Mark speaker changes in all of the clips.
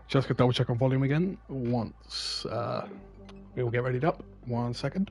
Speaker 1: Just gonna double check on volume again once we will get readied up. 1 second.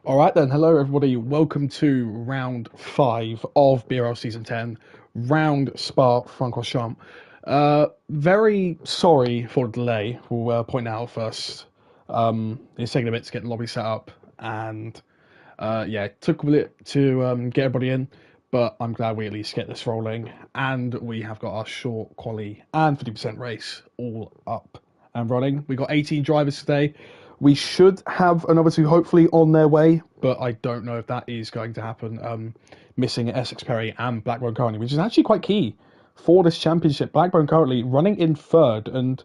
Speaker 1: All right then, hello everybody. Welcome to round 5 of BRL season 10, round Spa-Francorchamps. Very sorry for the delay. We'll point out first. It's taking a bit to get the lobby set up, and yeah, it took a bit to get everybody in, but I'm glad we at least get this rolling, and we have got our short quali and 50% race all up and running. We got 18 drivers today. We should have another 2 hopefully on their way, but I don't know if that is going to happen. Missing Essex Perry and Blackburn currently, which is actually quite key for this championship. Blackburn currently running in 3rd and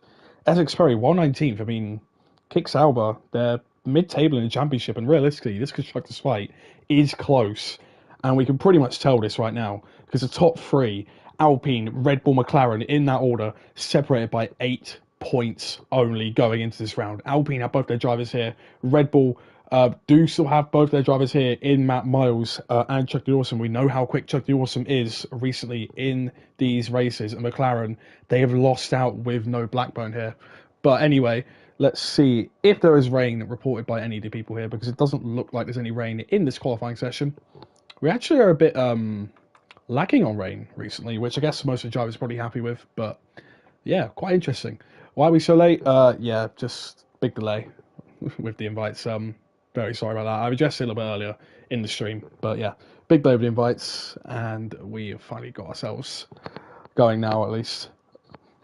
Speaker 1: Essex Perry 119th. I mean, Kick Sauber, they're mid-table in the championship, and realistically, this Constructors fight is close. And we can pretty much tell this right now, because the top 3, Alpine, Red Bull, McLaren, in that order, separated by 8 points only going into this round. Alpine have both their drivers here. Red Bull do still have both their drivers here in Matt Miles and Chuck the Awesome. We know how quick Chuck the Awesome is recently in these races. And McLaren, they have lost out with no Blackburn here. But anyway, let's see if there is rain reported by any of the people here, because it doesn't look like there's any rain in this qualifying session. We actually are a bit lacking on rain recently, which I guess most of the drivers are probably happy with. But yeah, quite interesting. Why are we so late? Yeah, just big delay with the invites. Very sorry about that. I addressed it a little bit earlier in the stream, but yeah, big delay with the invites, and we have finally got ourselves going now, at least.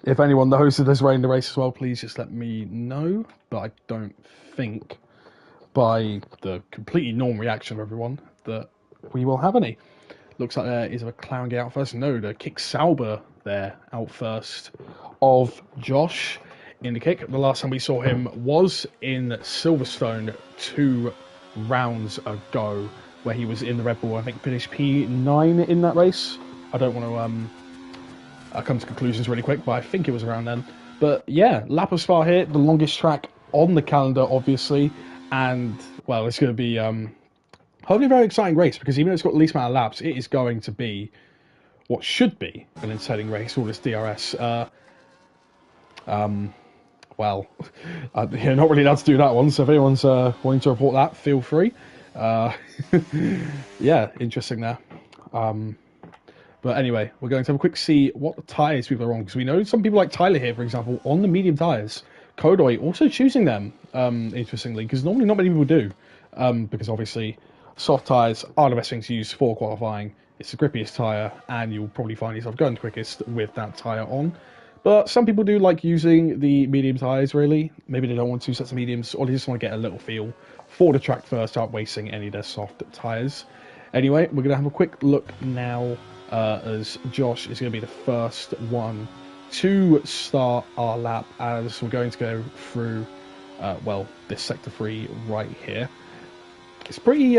Speaker 1: If anyone knows that there's rain in the race as well, please just let me know, but I don't think, by the completely normal reaction of everyone, that we will have any. Looks like there is a McLaren get out first. No, the Kick Sauber there out first of Josh in the kick. The last time we saw him was in Silverstone 2 rounds ago, where he was in the Red Bull. I think finished P9 in that race. I don't want to come to conclusions really quick, but I think it was around then. But yeah, lap of Spa here, the longest track on the calendar, obviously, and well, it's going to be hopefully a very exciting race, because even though it's got the least amount of laps, it is going to be what should be an exciting race, all this DRS. Well, you're not really allowed to do that one, so if anyone's wanting to report that, feel free. Yeah, interesting there. But anyway, we're going to have a quick see what the tyres people are on, because we know some people like Tyler here, for example, on the medium tyres. Kodoy also choosing them, interestingly, because normally not many people do, because obviously soft tyres are the best thing to use for qualifying. It's the grippiest tyre, and you'll probably find yourself going quickest with that tyre on. But some people do like using the medium tyres, really. Maybe they don't want 2 sets of mediums, or they just want to get a little feel for the track first, without wasting any of their soft tyres. Anyway, we're going to have a quick look now, as Josh is going to be the first one to start our lap, as we're going to go through, well, this sector 3 right here. It's pretty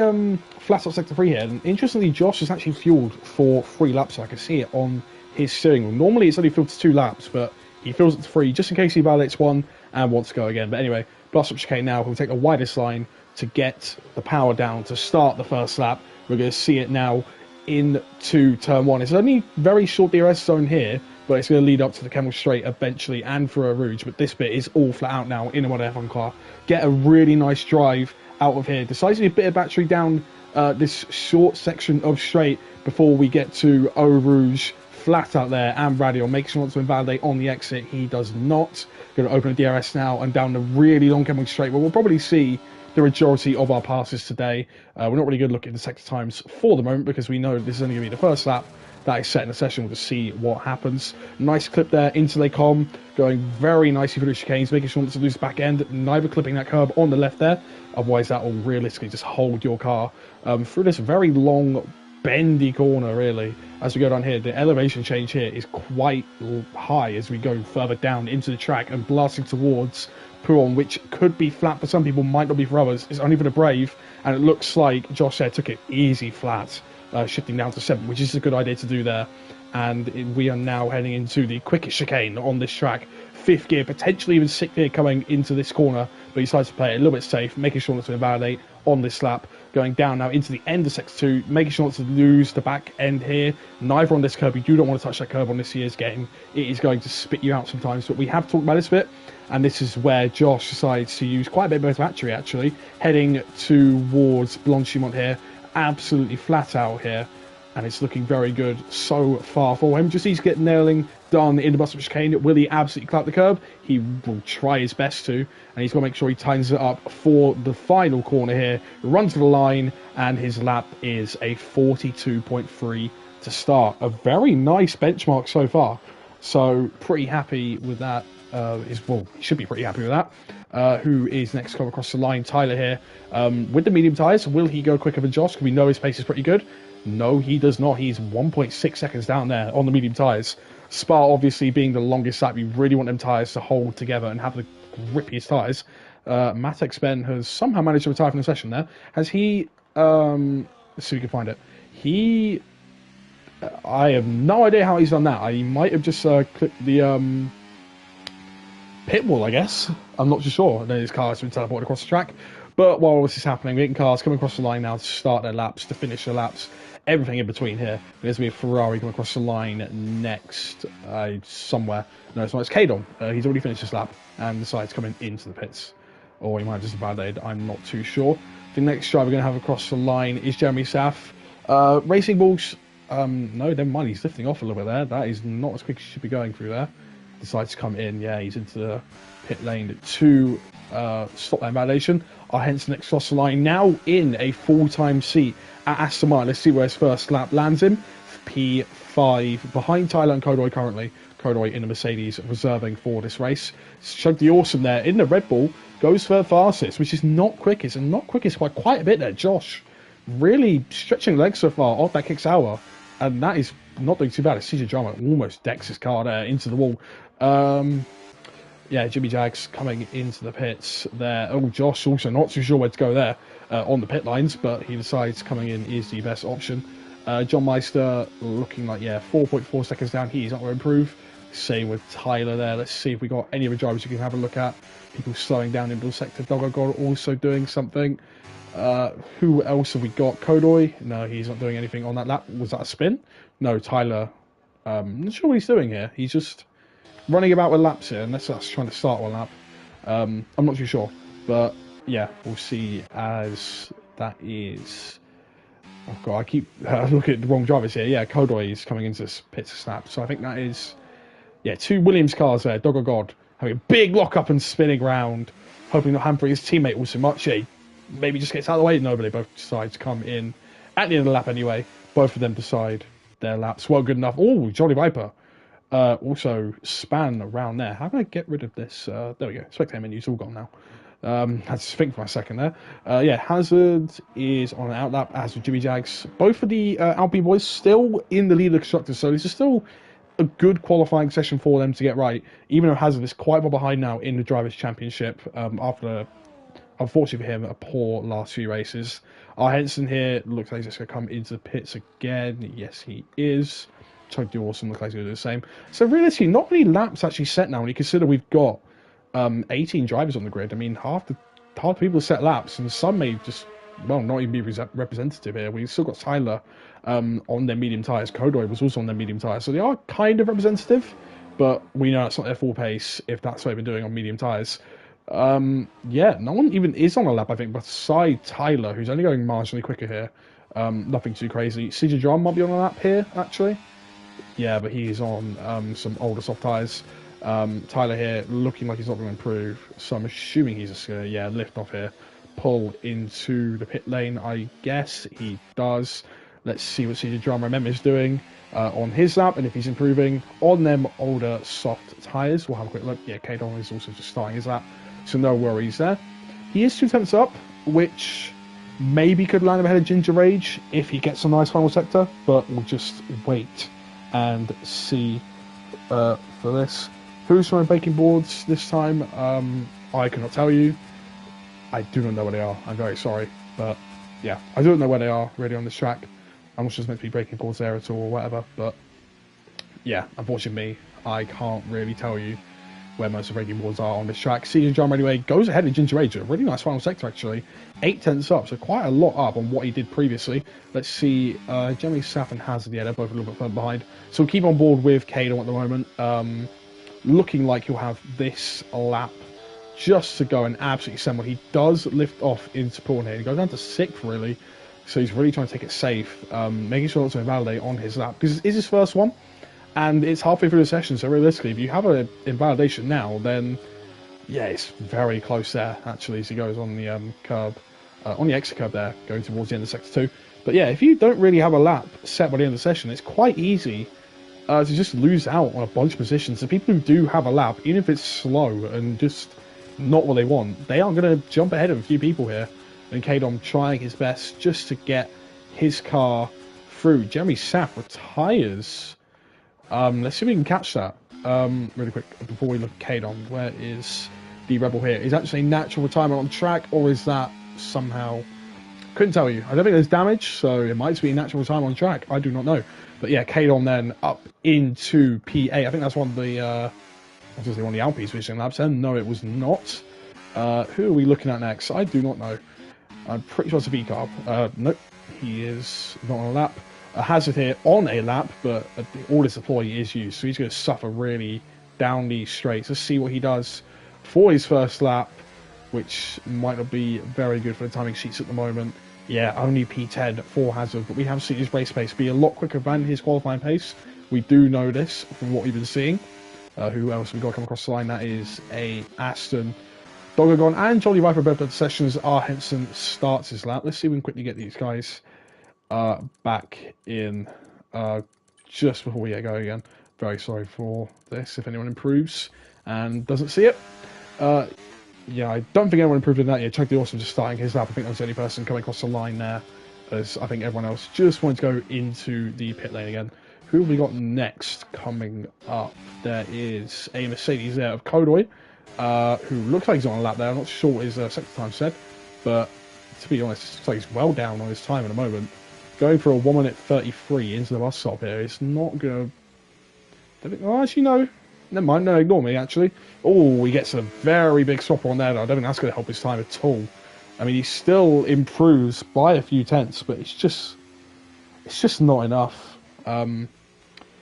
Speaker 1: flat up sector 3 here, and interestingly, Josh is actually fueled for 3 laps, so I can see it on his steering wheel. Normally it's only filled to 2 laps, but he fills it to 3 just in case he validates 1 and wants to go again. But anyway, blast up chicane now. We'll take the widest line to get the power down to start the first lap. We're going to see it now into turn 1. It's only very short DRS zone here, but it's going to lead up to the Camel Straight eventually and for a Rouge. But this bit is all flat out now in a modern F1 car. Get a really nice drive out of here. Decides to be a bit of battery down this short section of straight before we get to Eau Rouge. Flat out there, and Radial makes sure to invalidate on the exit. He does not. Going to open a DRS now and down the really long Camel Straight, where we'll probably see the majority of our passes today. We're not really good looking at the sector times for the moment, because we know this is only going to be the first lap that is set in the session. We'll just see what happens. Nice clip there into Les Combes, going very nicely through the chicanes, making sure not to lose the back end, neither clipping that curb on the left there. Otherwise, that will realistically just hold your car through this very long bendy corner, really. As we go down here, the elevation change here is quite high as we go further down into the track and blasting towards Pouron, which could be flat for some people, might not be for others. It's only for the brave, and it looks like Josh there took it easy flat, shifting down to 7, which is a good idea to do there. And we are now heading into the quickest chicane on this track. 5th gear, potentially even 6th gear coming into this corner, but he decides to play it a little bit safe, making sure not to invalidate on this lap. Going down now into the end of Sector 2, making sure not to lose the back end here. Neither on this curb, you do not want to touch that curb on this year's game. It is going to spit you out sometimes, but we have talked about this bit, and this is where Josh decides to use quite a bit of battery actually, heading towards Blanchimont here, absolutely flat out here. And it's looking very good so far for him. Just needs to get nailing done in the bus chicane. Will he absolutely clout the curb? He will try his best to. And he's got to make sure he tightens it up for the final corner here. Runs to the line, and his lap is a 42.3 to start. A very nice benchmark so far. So pretty happy with that. Well, he should be pretty happy with that. Who is next to come across the line? Tyler here. With the medium tyres, will he go quicker than Josh? Because we know his pace is pretty good. No, he does not. He's 1.6 seconds down there on the medium tyres. Spa obviously being the longest lap. You really want them tyres to hold together and have the grippiest tyres. Matex Ben has somehow managed to retire from the session there. Has he... let's see if we can find it. I have no idea how he's done that. He might have just clicked the pit wall, I guess. I'm not too sure. And then his car has been teleported across the track. But while this is happening, we're getting cars coming across the line now to start their laps, to finish their laps. Everything in between here. There's going to be a Ferrari coming across the line next, somewhere. No, it's not. It's Kadon. He's already finished his lap and decides coming into the pits. Or he might have just validated. I'm not too sure. The next driver we're going to have across the line is Jeremy Saff. Racing Balls. No, never mind. He's lifting off a little bit there. That is not as quick as he should be going through there. Decides to come in. Yeah, he's into the pit lane to stop that invalidation. Our Henson next across the line, now in a full-time seat at Aston Martin. Let's see where his first lap lands him. P5 behind Tyler and Kodoy currently. Kodoy in a Mercedes reserving for this race. Shug the Awesome there in the Red Bull goes for fastest, which is not quickest, and not quickest by quite a bit there. Josh really stretching legs so far off that kicks hour, and that is not doing too bad. It's CJ Drama almost decks his car there into the wall. Yeah, Jimmy Jags coming into the pits there. Oh, Josh also not too sure where to go there on the pit lines, but he decides coming in is the best option. John Meister looking like, 4.4 seconds down. He's not going to improve. Same with Tyler there. Let's see if we got any other drivers you can have a look at. People slowing down in middle sector. Doggo also doing something. Who else have we got? Kodoy? No, he's not doing anything on that lap. Was that a spin? No, Tyler. I'm not sure what he's doing here. He's just running about with laps here, unless that's trying to start one lap. I'm not too sure. But, yeah, we'll see as that is... Oh, God, I keep looking at the wrong drivers here. Yeah, Kodoy is coming into this pit to snap. So I think that is... Yeah, 2 Williams cars there. Doggo God having a big lock-up and spinning round, hoping not hampering his teammate all so much. Yeah, maybe just gets out of the way. No, but they both decide to come in at the end of the lap anyway. Both of them decide their laps weren't good enough. Oh, Jolly Viper. Also span around there. How can I get rid of this? There we go. Spectator menu's all gone now. Had to think for a second there. Yeah, Hazard is on an outlap, as with Jimmy Jags. Both of the Alpine boys still in the lead of the constructors, so this is still a good qualifying session for them to get right, even though Hazard is quite far behind now in the Drivers' Championship after, unfortunately for him, a poor last few races. Our Henson here looks like he's just going to come into the pits again. Yes, he is. Chug the Awesome looks like he's going to do the same. So realistically, not many laps actually set now when you consider we've got 18 drivers on the grid. I mean, half the people set laps, and some may just, well, not even be representative here. We've still got Tyler on their medium tyres. Kodoy was also on their medium tyres, so they are kind of representative, but we know it's not their full pace if that's what they've been doing on medium tyres. Yeah, no one even is on a lap, I think, beside Tyler, who's only going marginally quicker here. Nothing too crazy. CJ John might be on a lap here, actually. Yeah, but he's on some older soft tyres. Tyler here looking like he's not going to improve, so I'm assuming he's just going to, lift off here, pull into the pit lane. I guess he does. Let's see what CJ Drama MM is doing on his lap, and if he's improving on them older soft tyres. We'll have a quick look. Yeah, Kadon is also just starting his lap, so no worries there. He is 2 tenths up, which Maybe could land him ahead of Ginger Rage if he gets a nice final sector, but we'll just wait and see for this. Who's throwing baking boards this time? I cannot tell you. I do not know where they are. I'm very sorry, but yeah, I don't know where they are really on this track. I'm not sure it's meant to be breaking boards there at all or whatever, but yeah, unfortunately, I can't really tell you where most of the breaking boards are on this track. Season Drum anyway goes ahead of Ginger Age. A really nice final sector actually. 8/10 up, so quite a lot up on what he did previously. Let's see, Jeremy Saff and Hazard, yeah, they're both a little bit further behind. So we'll keep on board with Kado at the moment. Looking like he'll have this lap just to go and absolutely send one. He does lift off into Paul here. He goes down to 6th really, so he's really trying to take it safe, making sure not to invalidate on his lap, because it is his first one. And it's halfway through the session, so realistically, if you have an invalidation now, then yeah, it's very close there, actually, as he goes on the curb, on the exit curb there, going towards the end of Sector 2. But yeah, if you don't really have a lap set by the end of the session, it's quite easy to just lose out on a bunch of positions. So people who do have a lap, even if it's slow and just not what they want, they are going to jump ahead of a few people here. And Kadom trying his best just to get his car through. Jeremy Saff retires. Let's see if we can catch that really quick before we look at Kadon. Where is the Rebel here? Is that just a natural retirement on track, or is that somehow... Couldn't tell you. I don't think there's damage, so it might be a natural retirement on track. I do not know. But yeah, Kadon then up into P8. I think that's one of the... I was going to say one of the Alpes finishing laps then. No, it was not. Who are we looking at next? I do not know. I'm pretty sure it's a V-Carb. Nope, he is not on a lap. Hazard here on a lap, but all his deploy is used, so he's going to suffer really down these straights. Let's see what he does for his first lap, which might not be very good for the timing sheets at the moment. Yeah, only P10 for Hazard, but we have seen his race pace be a lot quicker than his qualifying pace. We do know this from what we've been seeing. Who else we got to come across the line? That is a Aston, Dogagon, and Jolly Viper both of the sessions. R. Henson starts his lap. Let's see if we can quickly get these guys back in just before we get going again. Very sorry for this if anyone improves and doesn't see it. Yeah, I don't think anyone improved in that yet. Chuck the Awesome just starting his lap. I think that was the only person coming across the line there, as I think everyone else just wanted to go into the pit lane again. Who have we got next coming up? There is a Mercedes there of Kodoy, who looks like he's on a lap there. I'm not sure what his sector time said, but to be honest, it looks like he's well down on his time at the moment. Going for a 1 minute 33 into the bus stop here, it's not going to... Oh, actually, no. Never mind, no, ignore me, actually. Oh, he gets a very big stopper on there. I don't think that's going to help his time at all. I mean, he still improves by a few tenths, but it's just not enough.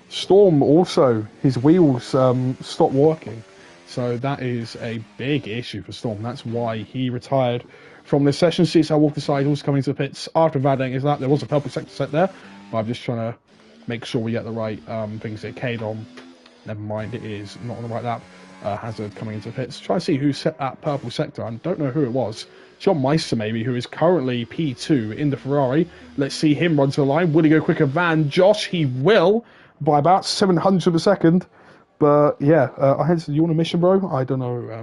Speaker 1: Storm also, his wheels stopped working. So that is a big issue for Storm. That's why he retired from this session. See how Walker Side also coming to the pits after validating his lap. There was a purple sector set there, but I'm just trying to make sure we get the right things here. Kadom, never mind, it is not on the right lap. Hazard coming into the pits. Try to see who set that purple sector. I don't know who it was. John Meister maybe, who is currently P2 in the Ferrari. Let's see him run to the line. Will he go quicker than Josh? He will, by about 700 a second. But yeah, Henson, you want a mission, bro? I don't know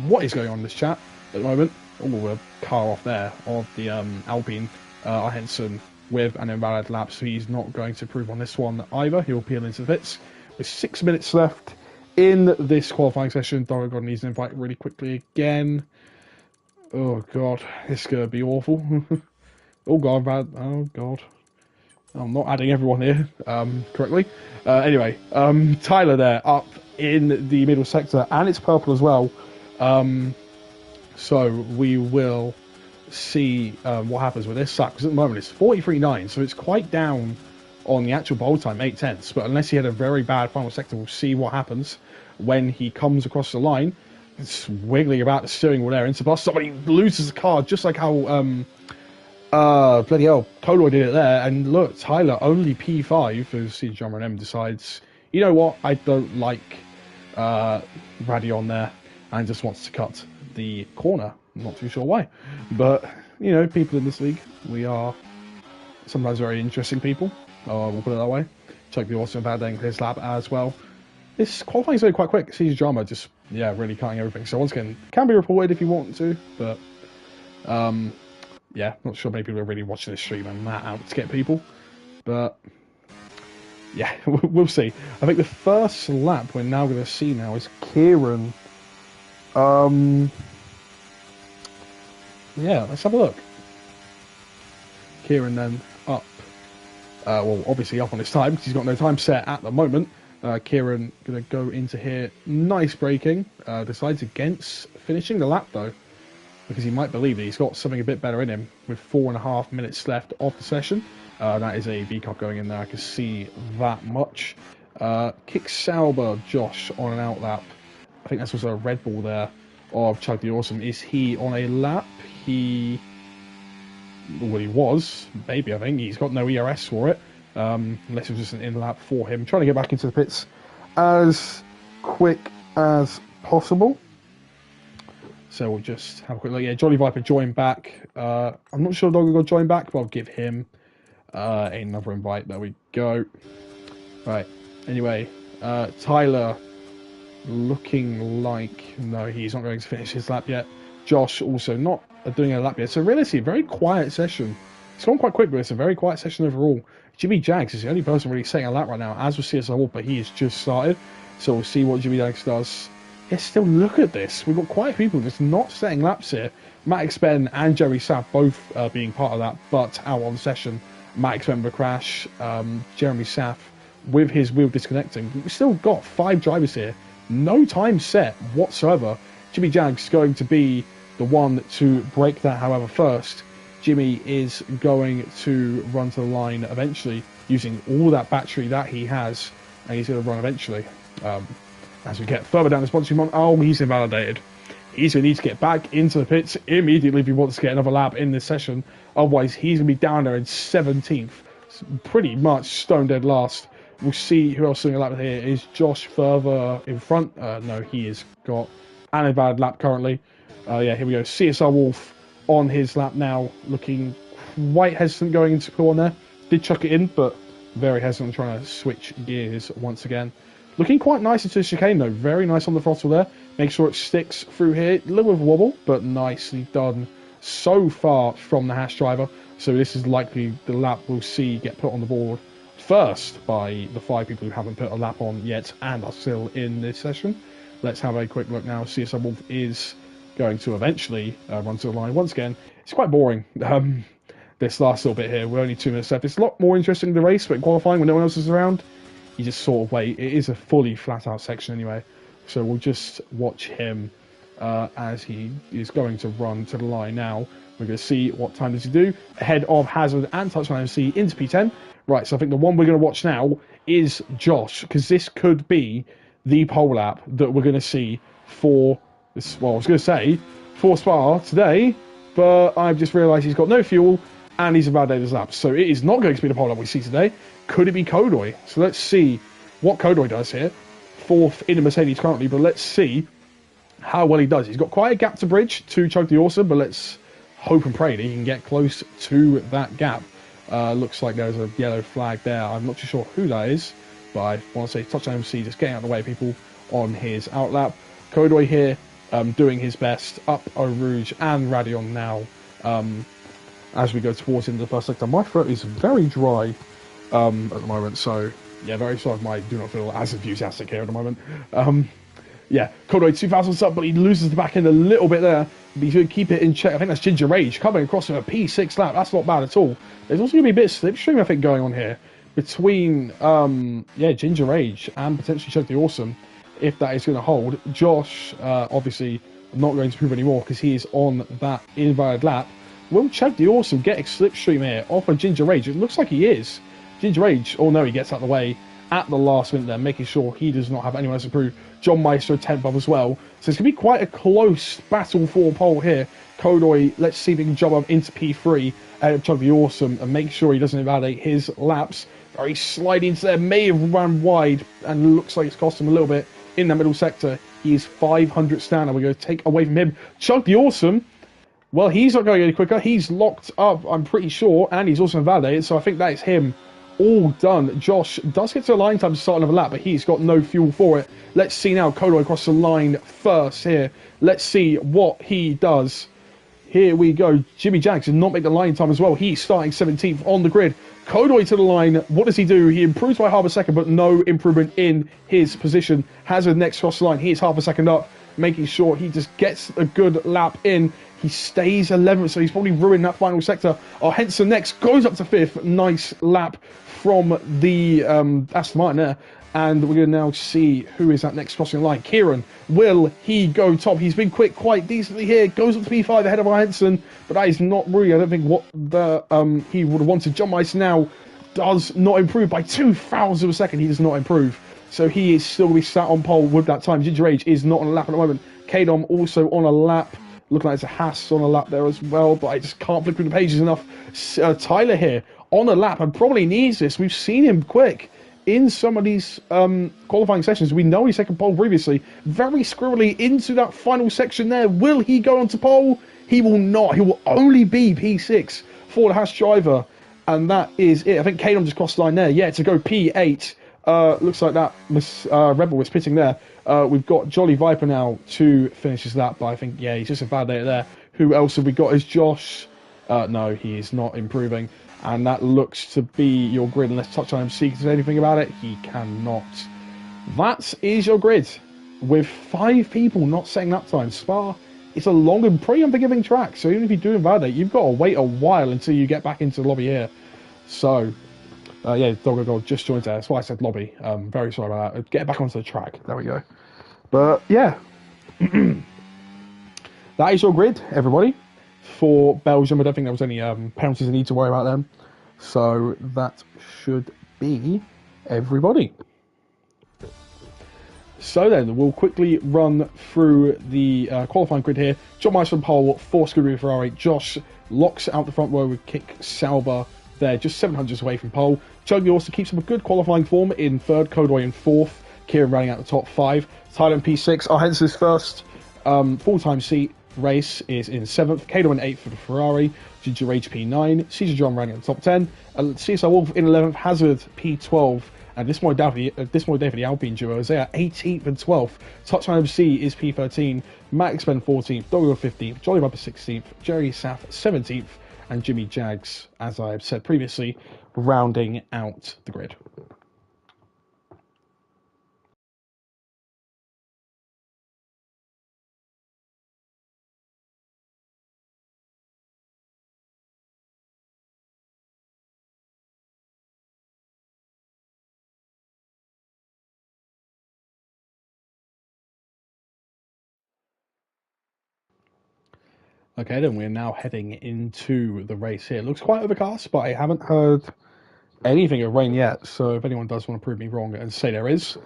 Speaker 1: what is going on in this chat at the moment. Oh, a car off there of the Alpine. Henson with an invalid lap, so he's not going to improve on this one either. He'll peel into the pits. With 6 minutes left in this qualifying session, Doragon needs an invite really quickly again. Oh god, this is going to be awful. Oh god, bad. Oh god. I'm not adding everyone here correctly. Anyway, Tyler there up in the middle sector, and it's purple as well. So we will see what happens with this suck, because at the moment it's 43.9, so it's quite down on the actual bowl time, 8/10. But unless he had a very bad final sector, we'll see what happens when he comes across the line. It's wiggling about the steering wheel there into bus. Somebody loses the car, just like how bloody hell, Toloy did it there. And look, Tyler only P5 as C. John M decides, you know what, I don't like Radion there, and just wants to cut the corner. I'm not too sure why, but you know, people in this league, we are sometimes very interesting people. We'll put it that way. Check the awesome bad thing his lap as well. This qualifying is really quite quick. Sees drama just, yeah, really cutting everything. So once again, can be reported if you want to, but yeah, not sure many people are really watching this stream and that out to get people. But yeah, we'll see. I think the first lap we're now going to see now is Kieran. Yeah, let's have a look. Kieran then up. Well, obviously up on his time because he's got no time set at the moment. Kieran going to go into here. Nice braking. Decides against finishing the lap though, because he might believe that he's got something a bit better in him with 4.5 minutes left of the session. That is a B-Cup going in there. I can see that much. Kick Sauber, Josh on an out lap. I think that's also a Red Bull there of Chug the Awesome. Is he on a lap? Well, he was, maybe, I think. He's got no ERS for it, unless it was just an in-lap for him. Trying to get back into the pits as quick as possible. So we'll just have a quick look. Yeah, Jolly Viper joined back. I'm not sure Doggo got joined back, but I'll give him another invite. There we go. Right, anyway, Tyler looking like... No, he's not going to finish his lap yet. Josh also not doing a lap yet. So realistically, a very quiet session. It's gone quite quick, but it's a very quiet session overall. Jimmy Jags is the only person really setting a lap right now, as with CSR Wolf, but he has just started. So we'll see what Jimmy Jags does. Yeah, still look at this. We've got quite a few people just not setting laps here. Matt Expen and Jerry Sapp both being part of that, but out on the session. Matt Expen with a crash. Jeremy Sapp with his wheel disconnecting. We've still got 5 drivers here. No time set whatsoever. Jimmy Jags going to be the one to break that, however, first. Jimmy is going to run to the line eventually using all that battery that he has, and he's going to run eventually. As we get further down the sponsoring month, oh, he's invalidated. He's going to need to get back into the pits immediately if he wants to get another lap in this session. Otherwise, he's going to be down there in 17th. Pretty much stone dead last. We'll see who else is doing a lap here. Is Josh further in front? No, he has got an invalid lap currently. Yeah, here we go. CSR Wolf on his lap now, looking quite hesitant going into corner. Did chuck it in, but very hesitant trying to switch gears once again. Looking quite nice into the chicane though. Very nice on the throttle there. Make sure it sticks through here. A little bit of wobble, but nicely done so far from the Hash driver. So this is likely the lap we'll see get put on the board first by the 5 people who haven't put a lap on yet and are still in this session. Let's have a quick look now. CSR Wolf is going to eventually run to the line once again. It's quite boring. This last little bit here, we're only 2 minutes left. It's a lot more interesting the race, but qualifying when no one else is around, you just sort of wait. It is a fully flat out section anyway, so we'll just watch him as he is going to run to the line now. We're going to see what time does he do ahead of Hazard and Touchdown MC into P10. Right, so I think the one we're going to watch now is Josh, because this could be the pole lap that we're going to see for this. Well, I was going to say for Spa today, but I've just realised he's got no fuel and he's invalidated his lap. So it is not going to be the pole lap we see today. Could it be Kodoy? So let's see what Kodoy does here. 4th in a Mercedes currently, but let's see how well he does. He's got quite a gap to bridge to Chug the Awesome, but let's hope and pray that he can get close to that gap. Looks like there's a yellow flag there. I'm not too sure who that is, but I want to say Touchdown MC just getting out of the way, people, on his outlap. Kodoy here doing his best. Up Eau Rouge and Radion now as we go towards into the first sector. My throat is very dry at the moment, so yeah, very sorry if I do not feel as enthusiastic here at the moment. Yeah, Kodoy 2000 sub, but he loses the back end a little bit there. But he should keep it in check. I think that's Ginger Rage coming across with a P6 lap. That's not bad at all. There's also going to be a bit of slipstream, I think, going on here between yeah, Ginger Rage and potentially Chug the Awesome, if that is going to hold. Josh, obviously, not going to prove anymore because he is on that invalid lap. Will Chug the Awesome get a slipstream here off of Ginger Rage? It looks like he is. Ginger Rage, oh no, he gets out of the way at the last minute there, making sure he does not have anyone else to prove. John Meister 10th up as well. So it's going to be quite a close battle for pole here. Kodoy, let's see if he can jump up into P3 and Chug the Awesome and make sure he doesn't invalidate his laps. Very sliding into there, may have run wide and looks like it's cost him a little bit in the middle sector. He is 500 down and we're going to take away from him. Chug the Awesome, well, he's not going any quicker. He's locked up, I'm pretty sure, and he's also invalidated, so I think that is him all done. Josh does get to the line time to start another lap, but he's got no fuel for it. Let's see now Kodoy across the line first here. Let's see what he does. Here we go. Jimmy Jags did not make the line time as well. He's starting 17th on the grid. Kodoy to the line. What does he do? He improves by half a second, but no improvement in his position. Hazard next cross the line. He's half a second up, making sure he just gets a good lap in. He stays 11th, so he's probably ruined that final sector. Henson next goes up to 5th. Nice lap from the Aston Martin there. And we're going to now see who is that next crossing the line. Kieran, will he go top? He's been quick quite decently here. Goes up to P5 ahead of Henson, but that is not really, I don't think, what the he would have wanted. John Meister now does not improve by 2,000 of a second. He does not improve. So he is still going to be sat on pole with that time. Ginger Age is not on a lap at the moment. Kadom also on a lap. Looking like it's a Haas on a lap there as well, but I just can't flip through the pages enough. Tyler here on a lap and probably needs this. We've seen him quick in some of these qualifying sessions. We know he's taken pole previously. Very squirrely into that final section there. Will he go onto pole? He will not. He will only be P6 for the Haas driver. And that is it. I think Kadom just crossed the line there. Yeah, to go P8. Looks like that Rebel was pitting there. We've got Jolly Viper now to finish his lap, but I think, yeah, he's just a bad day there. Who else have we got? Is Josh? No, he is not improving. And that looks to be your grid, unless Touch on MC can say anything about it. He cannot. That is your grid, with 5 people not setting lap time. Spa, it's a long and pretty unforgiving track, so even if you do invalidate, you've got to wait a while until you get back into the lobby here. So, yeah, Doggo Gold just joined there. That's why I said lobby. Very sorry about that. Get back onto the track. There we go. But, yeah. That is your grid, everybody. For Belgium, I don't think there was any penalties I need to worry about them. So that should be everybody. So then, we'll quickly run through the qualifying grid here. John Meister on pole, 4 Scuderi Ferrari. Josh locks out the front row with Kick Sauber there, just 700s away from pole. Chugby also keeps up a good qualifying form in 3rd, Kodoy in 4th. Kieran running out the top 5. Thailand P6. Henson's first full-time seat race is in 7th. Kato in 8th for the Ferrari. Ginger Rage P9. Caesar John running at the top 10. CSR Wolf in 11th. Hazard P12. And this more day for the Alpine duo. They are 18th and 12th. Touchline MC is P13. Max Ben 14th. Doggo 15th. Jolly Rubber 16th. Jerry Saff 17th. And Jimmy Jags, as I have said previously, rounding out the grid. Okay, then we're now heading into the race here. It looks quite overcast, but I haven't heard anything of rain yet. So if anyone does want to prove me wrong and say there is,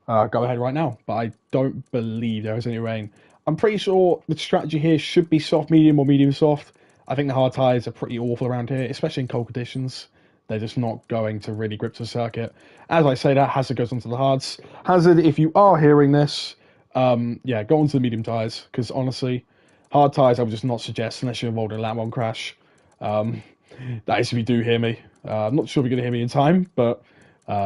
Speaker 1: go ahead right now. But I don't believe there is any rain. I'm pretty sure the strategy here should be soft medium or medium soft. I think the hard tyres are pretty awful around here, especially in cold conditions. They're just not going to really grip the circuit. As I say that, Hazard goes onto the hards. Hazard, if you are hearing this, yeah, go onto the medium tyres, because honestly, hard tyres I would just not suggest unless you're involved in a lap 1 crash. That is if you do hear me. I'm not sure if you're going to hear me in time, but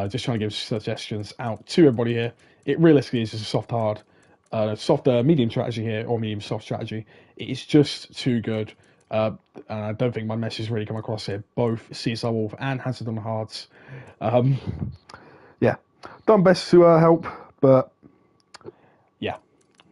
Speaker 1: just trying to give suggestions out to everybody here. It realistically is just a soft medium strategy here, or medium soft strategy. It is just too good. And I don't think my message really come across here. Both CSR Wolf and Hazard on the hards. Yeah, done best to help, but yeah,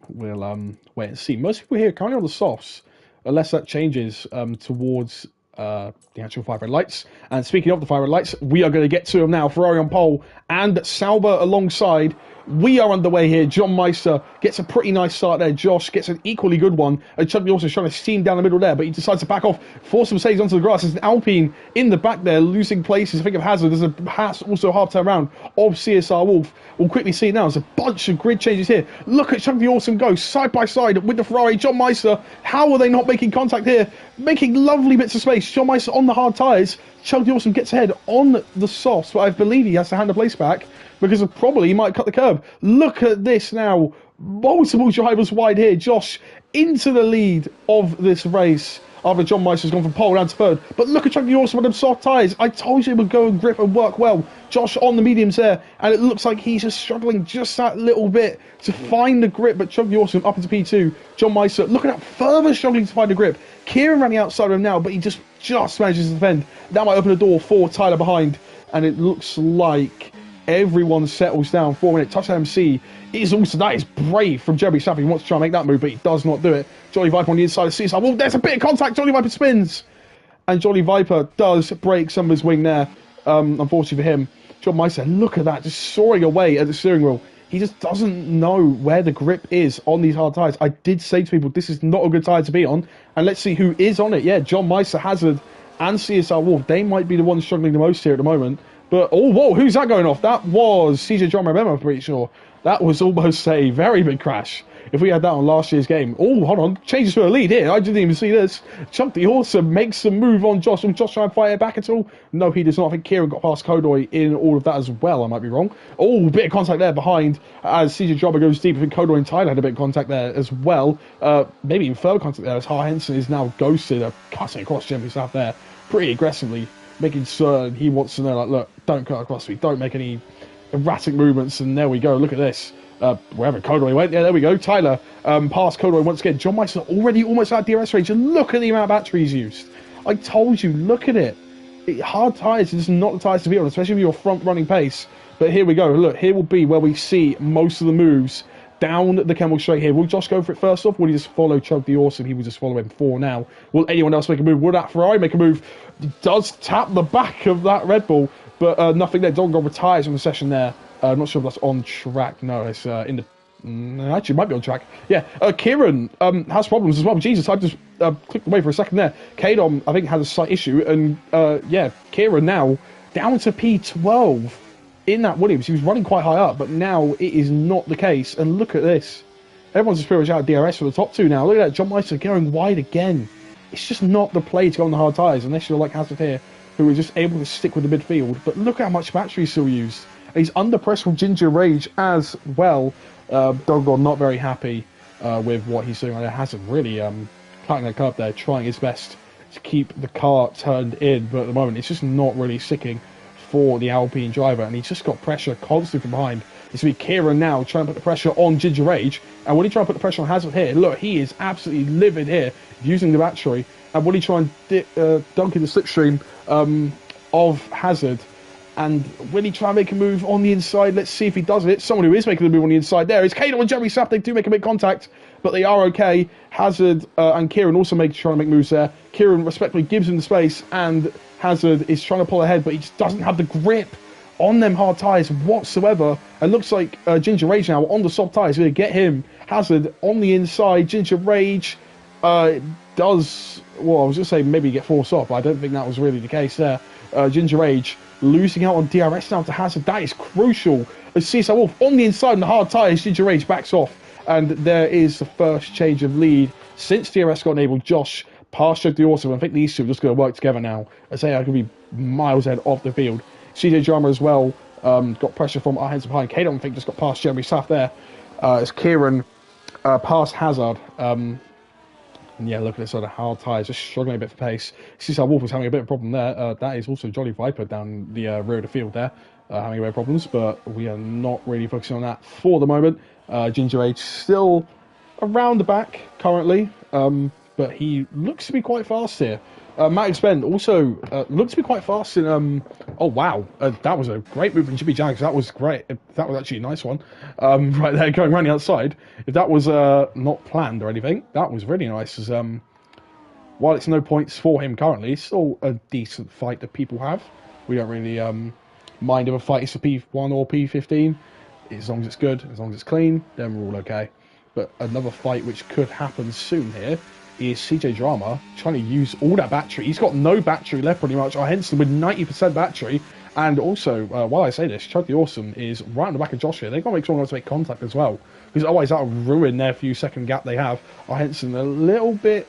Speaker 1: we'll wait and see. Most people here are currently on the softs, unless that changes towards the actual 5 red lights. And speaking of the 5 red lights, we are going to get to them now. Ferrari on pole and Sauber alongside. We are underway here. John Meister gets a pretty nice start there. Josh gets an equally good one. And Chubby also trying to steam down the middle there, but he decides to back off, force some saves onto the grass. There's an Alpine in the back there, losing places. I think of Hazard. There's a Haas also half turn round of CSR Wolf. We'll quickly see now. There's a bunch of grid changes here. Look at Chubby Awesome go side by side with the Ferrari. John Meister. How are they not making contact here? Making lovely bits of space. John Meister on the hard tyres. Chubby Awesome gets ahead on the softs, but I believe he has to hand the place back, because of probably he might cut the curb. Look at this now. Multiple drivers wide here. Josh into the lead of this race. after John Meister's gone from pole down to third. But look at Chunky Awesome with them soft tyres. I told you it would go and grip and work well. Josh on the mediums there, and it looks like he's just struggling just that little bit to find the grip, but Chunky Awesome up into P2. John Meister looking at further struggling to find the grip. Kieran running outside of him now, but he just manages to defend. That might open the door for Tyler behind, and it looks like everyone settles down. 4 minute touchdown MC is also, that is brave from Jeremy Sapp. He wants to try and make that move, but he does not do it. Jolly Viper on the inside of CSI. Well, there's a bit of contact. Jolly Viper spins, and Jolly Viper does break some of his wing there. Unfortunately for him, John Meister, look at that, just soaring away at the steering wheel. He just doesn't know where the grip is on these hard tyres. I did say to people, this is not a good tyre to be on, and let's see who is on it. Yeah, John Meister, Hazard, and CSR Wolf. They might be the ones struggling the most here at the moment. But, oh, whoa, who's that going off? That was CJ John Remember, I'm pretty sure. That was almost a very big crash. If we had that on last year's game. Oh, hold on. Changes to a lead here. I didn't even see this. Chunk the Awesome makes a move on Josh. Will Josh try and fight it back at all? No, he does not. I think Kieran got past Kodoy in all of that as well. I might be wrong. Oh, bit of contact there behind as CJ Drummer goes deep. I think Kodoy and Tyler had a bit of contact there as well. Maybe even further contact there as Har Henson is now ghosted. Cutting across Jimmy South there pretty aggressively, making certain he wants to know, like, look, don't cut across me. Don't make any erratic movements. And there we go. Look at this. Wherever Kodoy went, yeah, there we go. Tyler past Kodoy once again. John Meister already almost out of DRS range, and look at the amount of batteries used. I told you, look at it. Hard tyres is not the tyres to be on, especially with your front running pace. But here we go. Look, here will be where we see most of the moves down the Kemmel Straight here. Will Josh go for it first off? Will he just follow Chug the Awesome? He will just follow him for now. Will anyone else make a move? Will that Ferrari make a move? He does tap the back of that Red Bull, but nothing there. Dongo retires from the session there. I'm not sure if that's on track. No, it's in the... actually, it might be on track. Yeah, Kieran has problems as well. Jesus, I just clicked away for a second there. Kadom, I think, has a slight issue. And, yeah, Kieran now down to P12 in that Williams. He was running quite high up, but now it is not the case. And look at this. Everyone's just pretty much out of DRS for the top two now. Look at that. John Meister going wide again. It's just not the play to go on the hard tyres, unless you're like Hazard here, who is just able to stick with the midfield. But look how much battery still used. He's under pressure from Ginger Rage as well. Dogon not very happy with what he's doing. Hazard really cutting the curb there, trying his best to keep the car turned in. But at the moment, it's just not really sticking for the Alpine driver. And he's just got pressure constantly from behind. It's going to be Kieran now trying to put the pressure on Ginger Rage. And when he try to put the pressure on Hazard here, look, he is absolutely livid here using the battery. And when he try and dunk in the slipstream of Hazard, and when he try and make a move on the inside, let's see if he does it. Someone who is making the move on the inside there is Kano and Jeremy Sapp. They do make a big contact, but they are okay. Hazard and Kieran also trying to make moves there. Kieran respectfully gives him the space, and Hazard is trying to pull ahead, but he just doesn't have the grip on them hard tyres whatsoever. It looks like Ginger Rage now on the soft tyres. We're going to get him. Hazard on the inside. Ginger Rage does... Well, I was going to say maybe get forced off, but I don't think that was really the case there. Ginger Rage losing out on DRS now to Hazard. That is crucial. As CSI Wolf on the inside on the hard tyres, Ginger Rage backs off. And there is the first change of lead since DRS got enabled. Josh past the Awesome. I think these two are just going to work together now. I say I could be miles ahead of the field. CJ Drama as well got pressure from our hands behind. Kaden, I think, just got past Jeremy Saff there. As Kieran past Hazard. And yeah, look at this sort of hard tyres, just struggling a bit for pace. CSI Wolf is having a bit of a problem there. That is also Jolly Viper down the rear of the field there, having a bit of problems, but we are not really focusing on that for the moment. Ginger Age still around the back currently, but he looks to be quite fast here. Matt Expend also looks to be quite fast in... oh, wow. That was a great move from Jimmy Jags. That was great. That was actually a nice one. Right there, going around the outside. If that was not planned or anything, that was really nice. As, while it's no points for him currently, it's still a decent fight that people have. We don't really mind if a fight is for P1 or P15. As long as it's good, as long as it's clean, then we're all okay. But another fight which could happen soon here is CJ Drama trying to use all that battery. He's got no battery left pretty much. Henson with 90% battery. And also, while I say this, Chug the Awesome is right on the back of Josh here. They've got to make sure not to make contact as well, because otherwise that'll ruin their few second gap they have. Henson a little bit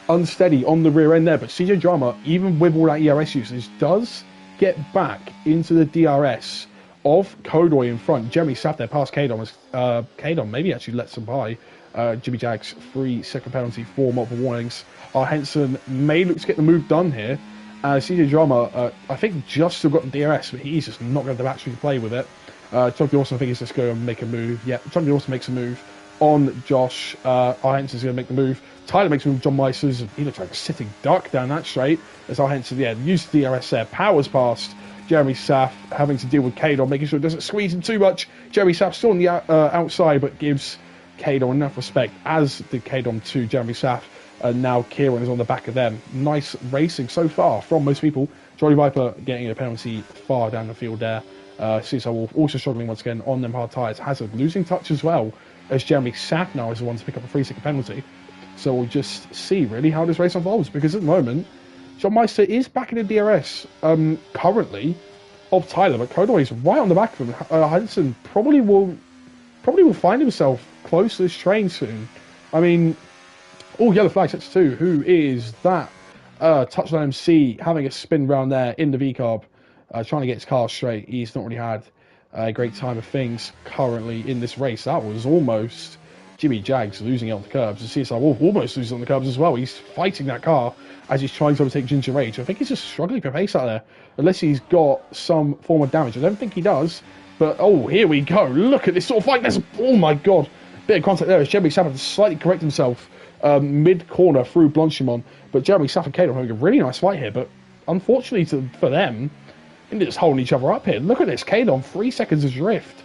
Speaker 1: unsteady on the rear end there, but CJ Drama, even with all that ERS usage, does get back into the DRS of Kodoy in front. Jeremy sat there past Kadon. Kadon maybe actually lets him by. Jimmy Jag's 3-second penalty for multiple warnings. Henson may look to get the move done here. CJ Drama, I think, just still got the DRS, but he's just not going to actually play with it. Chunky Awesome, I think, is just going to make a move. Yeah, Chunky Awesome makes a move on Josh. Henson's going to make the move. Tyler makes a move. John Meissers, he looks like a sitting duck down that straight. As Henson, yeah, used the DRS there. Powers past Jeremy Saff, having to deal with Kadon, making sure it doesn't squeeze him too much. Jeremy Saff still on the outside, but gives Kadon enough respect, as did Kadon to Jeremy Saff. And now Kieran is on the back of them. Nice racing so far from most people. Jolly Viper getting a penalty far down the field there. CSI Wolf also struggling once again on them hard tyres. Hazard losing touch as well, as Jeremy Saff now is the one to pick up a 3-second penalty. So we'll just see really how this race unfolds, because at the moment, John Meister is back in the DRS currently of Tyler, but Kodoi is right on the back of him. Hudson probably will find himself close to this train soon. I mean, all yellow flags, that's two. Who is that? Touchdown MC having a spin round there in the V-carb, trying to get his car straight. He's not really had a great time of things currently in this race. That was almost Jimmy Jags losing it on the curbs. The CSI Wolf almost loses on the curbs as well. He's fighting that car as he's trying to overtake Ginger Rage. I think he's just struggling for pace out there, unless he's got some form of damage. I don't think he does. But, oh, here we go. Look at this sort of fight. Oh, my God. Bit of contact there as Jeremy Saff had to slightly correct himself mid-corner through Blanchimon. But Jeremy Saff and Kadon having a really nice fight here. But unfortunately for them, they're just holding each other up here. Look at this. Kadon, 3 seconds adrift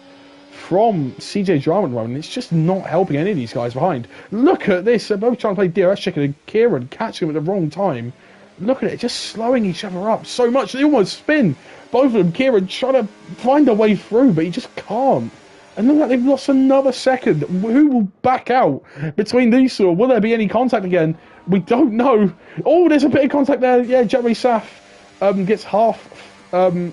Speaker 1: from CJ Drama at the moment. It's just not helping any of these guys behind. Look at this. They're both trying to play DRS chicken, and Kieran catching him at the wrong time. Look at it. Just slowing each other up so much. They almost spin. Both of them, Kieran, trying to find a way through, but he just can't. And look like they've lost another second. Who will back out between these two? Will there be any contact again? We don't know. Oh, there's a bit of contact there. Yeah, Jeremy Saff gets half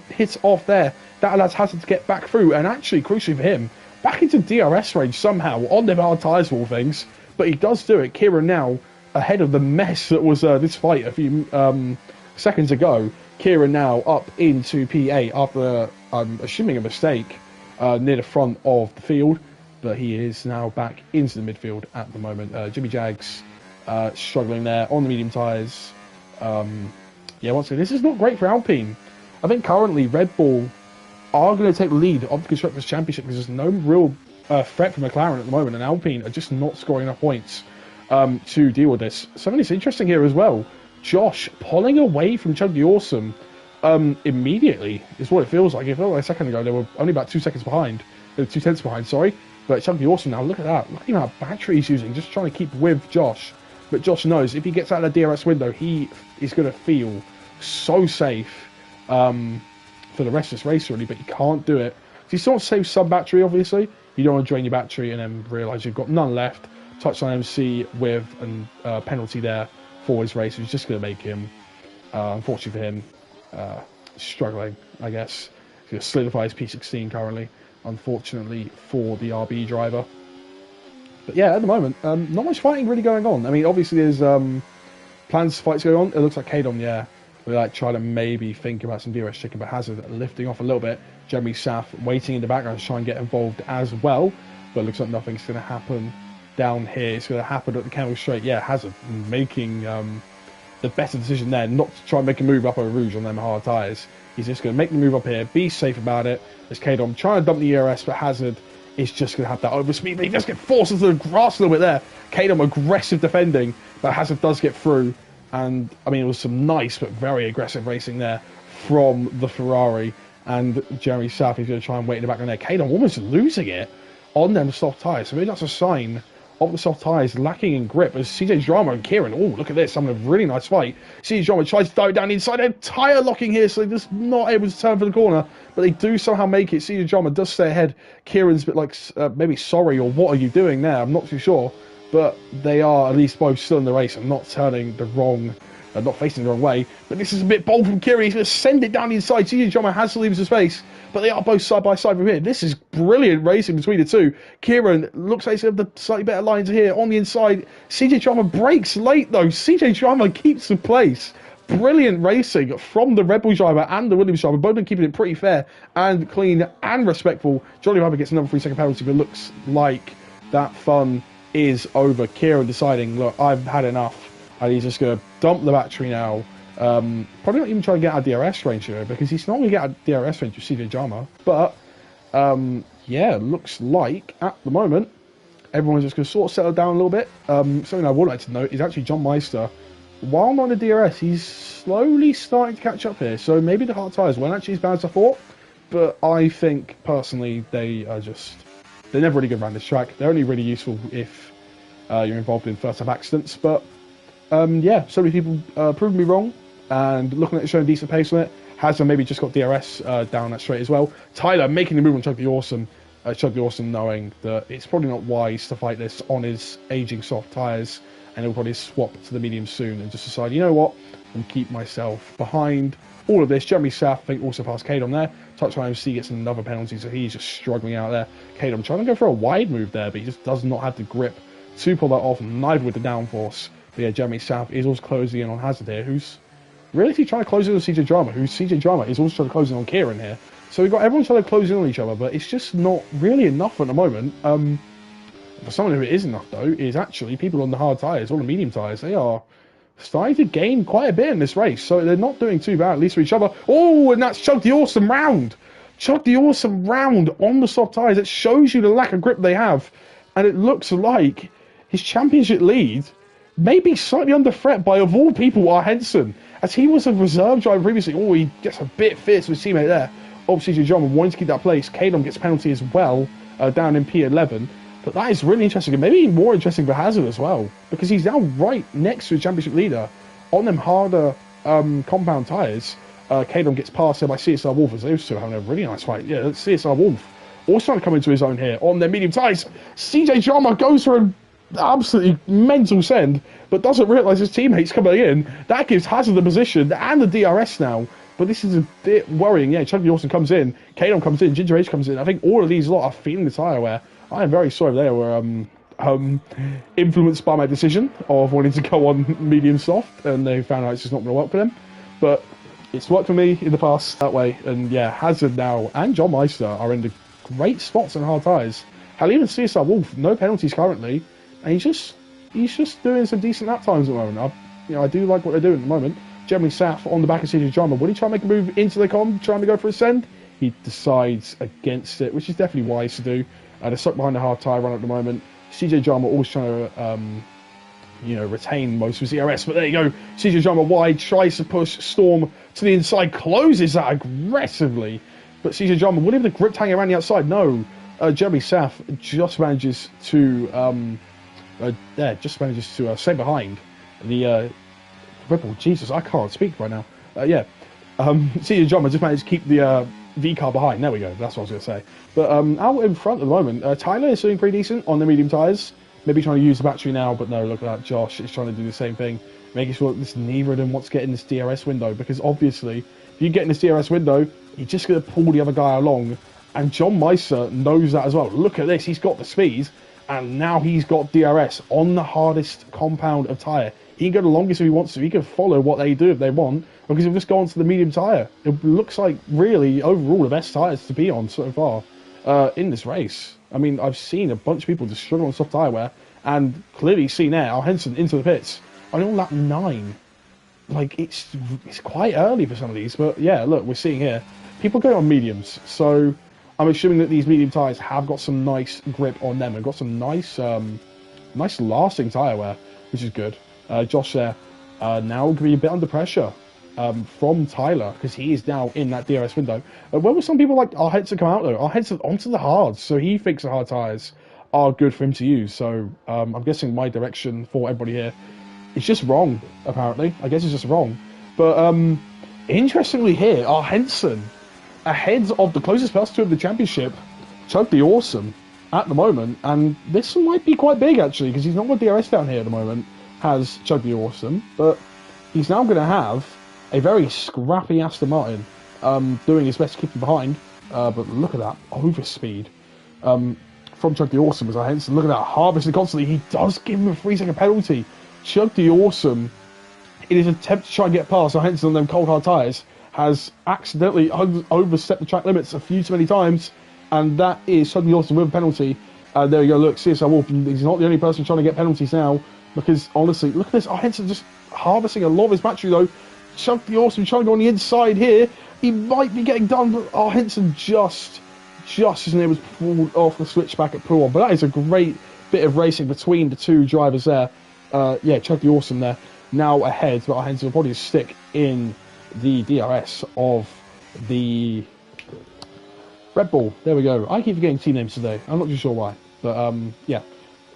Speaker 1: hit off there. That allows Hazard to get back through, and actually, crucially for him, back into DRS range somehow on them hard tyres for all things. But he does do it. Kieran now ahead of the mess that was this fight a few seconds ago. Kieran now up into P8 after, assuming a mistake, near the front of the field. But he is now back into the midfield at the moment. Jimmy Jags struggling there on the medium tyres. Yeah, once again, this is not great for Alpine. I think currently Red Bull are going to take the lead of the Constructors' Championship because there's no real threat for McLaren at the moment, and Alpine are just not scoring enough points to deal with this. Something that's interesting here as well, Josh pulling away from Chunky Awesome immediately is what it feels like. It felt like a second ago they were only about 2 seconds behind. They were 2/10 behind, sorry. But Chunky Awesome now, look at that. Look at the amount of battery he's using, just trying to keep with Josh. But Josh knows if he gets out of the DRS window, he is going to feel so safe for the rest of this race, really, but you can't do it. So you sort of save some battery, obviously. You don't want to drain your battery and then realise you've got none left. Touchdown MC with a penalty there for his race, which is just going to make him, unfortunately for him, struggling, I guess. He's going to solidify his P16 currently, unfortunately for the RB driver. But yeah, at the moment, not much fighting really going on. I mean, obviously there's plans fights going on. It looks like Kadon, yeah, we like try to maybe think about some DRS chicken, but Hazard lifting off a little bit. Jeremy Saff waiting in the background to try and get involved as well, but it looks like nothing's going to happen down here. It's going to happen at the Camel Straight. Yeah, Hazard making the better decision there, not to try and make a move up over Rouge on them hard tyres. He's just going to make the move up here, be safe about it. As Kadon trying to dump the ERS, but Hazard is just going to have that overspeed, but he just gets forced into the grass a little bit there. Kadon aggressive defending, but Hazard does get through. And, I mean, it was some nice but very aggressive racing there from the Ferrari. And Jeremy Saff is going to try and wait in the background there. Kadon almost losing it on them soft tyres. So maybe that's a sign of the soft tyres lacking in grip. As CJ Drama and Kieran, oh, look at this, having a really nice fight. CJ Drama tries to dive down inside. They're tyre locking here, so they're just not able to turn for the corner. But they do somehow make it. CJ Drama does stay ahead. Kieran's a bit like, maybe sorry, or what are you doing there? I'm not too sure. But they are at least both still in the race and not turning the wrong, not facing the wrong way. But this is a bit bold from Kieran. He's going to send it down the inside. CJ Drama has to leave his space, but they are both side by side from here. This is brilliant racing between the two. Kieran looks like he's got the slightly better lines here on the inside. CJ Drama breaks late though. CJ Drama keeps the place. Brilliant racing from the Red Bull driver and the Williams driver, both are keeping it pretty fair and clean and respectful. Johnny Rabbit gets another 3-second penalty, but looks like that fun is over. Kieran deciding, look, I've had enough, and he's just going to dump the battery now. Probably not even trying to get out of DRS range here, because he's not going to get out of DRS range with CJ Jama. But, yeah, looks like, at the moment, everyone's just going to sort of settle down a little bit. Something I would like to note is actually John Meister, while not in the DRS, he's slowly starting to catch up here. So maybe the hard tyres weren't actually as bad as I thought. But I think, personally, they're never really good around this track. They're only really useful if you're involved in first-time accidents. But, yeah, so many people proved me wrong. And looking at it showing decent pace on it. Hazard maybe just got DRS down that straight as well. Tyler making the move on Chug the Awesome. Chug the Awesome knowing that it's probably not wise to fight this on his aging soft tyres. And he'll probably swap to the medium soon and just decide, you know what, and keep myself behind all of this. Jeremy Saff, I think, also passed Kadon there. Touchline C gets another penalty, so he's just struggling out there. Kadon trying to go for a wide move there, but he just does not have the grip to pull that off, neither with the downforce. But yeah, Jeremy Saff is also closing in on Hazard here, who's really trying to close in on CJ Drama, CJ Drama is also trying to close in on Kieran here. So we've got everyone trying to close in on each other, but it's just not really enough at the moment. For someone who it is enough, though, is actually people on the hard tyres, all the medium tyres. They are starting to gain quite a bit in this race, so they're not doing too bad, at least for each other. Oh, and that's Chug the Awesome round. Chug the Awesome round on the soft tyres. It shows you the lack of grip they have, and it looks like his championship lead may be slightly under threat by, of all people, R. Henson, as he was a reserve driver previously. Oh, he gets a bit fierce with his teammate there. Obviously, John wanting to keep that place. Kadon gets a penalty as well, down in P11. But that is really interesting, and maybe even more interesting for Hazard as well, because he's now right next to his championship leader on them harder compound tyres. Kadon gets passed there by CSR Wolf, as those two are having a really nice fight. Yeah, CSR Wolf also trying to come into his own here on their medium tyres. CJ Jama goes for an absolutely mental send, but doesn't realise his teammate's coming in. That gives Hazard the position and the DRS now. But this is a bit worrying. Yeah, Chug the Awesome comes in, Kadon comes in, Ginger H comes in. I think all of these lot are feeling the tyre wear. I am very sorry they were influenced by my decision of wanting to go on medium soft, and they found out it's just not going to work for them. But it's worked for me in the past that way, and yeah, Hazard now and John Meister are in the great spots on hard tyres. Hell, even CSR Wolf, no penalties currently, and he's just doing some decent lap times at the moment. I do like what they're doing at the moment. Jeremy Saff on the back of CJ Drama. Will he try and make a move into the com, trying to go for a send? He decides against it, which is definitely wise to do. They're stuck behind a hard tyre run at the moment. CJ Drama always trying to, retain most of his ERS. But there you go. CJ Drama wide, tries to push Storm to the inside, closes that aggressively. But CJ Drama, will he have the grip hanging around the outside? No. Jeremy Saff just manages to, stay behind the Ripple. Jesus, I can't speak right now. CJ Drama just managed to keep the V car behind. There we go. That's what I was going to say. But out in front at the moment, Tyler is doing pretty decent on the medium tyres. Maybe trying to use the battery now, but no, look at that. Josh is trying to do the same thing, making sure that neither of them wants to get in this DRS window, because obviously, if you get in this DRS window, you're just going to pull the other guy along. And John Meister knows that as well. Look at this. He's got the speed, and now he's got DRS on the hardest compound of tyre. He can go the longest if he wants to. He can follow what they do if they want, because he'll just go onto the medium tyre. It looks like really overall the best tyres to be on so far in this race. I mean, I've seen a bunch of people just struggle on soft tyre wear, and clearly seen there, Al Henson into the pits on lap 9. Like, it's quite early for some of these, but yeah, look, we're seeing here people going on mediums. So I'm assuming that these medium tyres have got some nice grip on them and got some nice lasting tyre wear, which is good. Josh there now going to be a bit under pressure from Tyler, because he is now in that DRS window. Where were some people like our Henson come out though? Our Henson onto the hards, so he thinks the hard tyres are good for him to use. So I'm guessing my direction for everybody here is just wrong, apparently. I guess it's just wrong. But interestingly here, our Henson ahead of the closest person to the championship, Chug the Awesome, at the moment. And this might be quite big actually, because he's not got DRS down here at the moment, has Chug the Awesome, but he's now going to have a very scrappy Aston Martin doing his best to keep him behind. But look at that overspeed from Chug the Awesome as I Henson. Look at that, harvesting constantly. He does give him a 3-second penalty. Chug the Awesome, in his attempt to try and get past Henson on them cold hard tyres, has accidentally overstepped the track limits a few too many times, and that is Chug the Awesome with a penalty. There you go, look, CSI Wolf, he's not the only person trying to get penalties now, because honestly, look at this, Henson just harvesting a lot of his battery though. Chuck the Awesome trying to go on the inside here. He might be getting done, but Henson just isn't able to pull off the switch back at Pool. But that is a great bit of racing between the two drivers there. Yeah, Chuck the Awesome there, now ahead, but Henson will probably stick in the DRS of the Red Bull. There we go. I keep forgetting team names today. I'm not too sure why. But, yeah.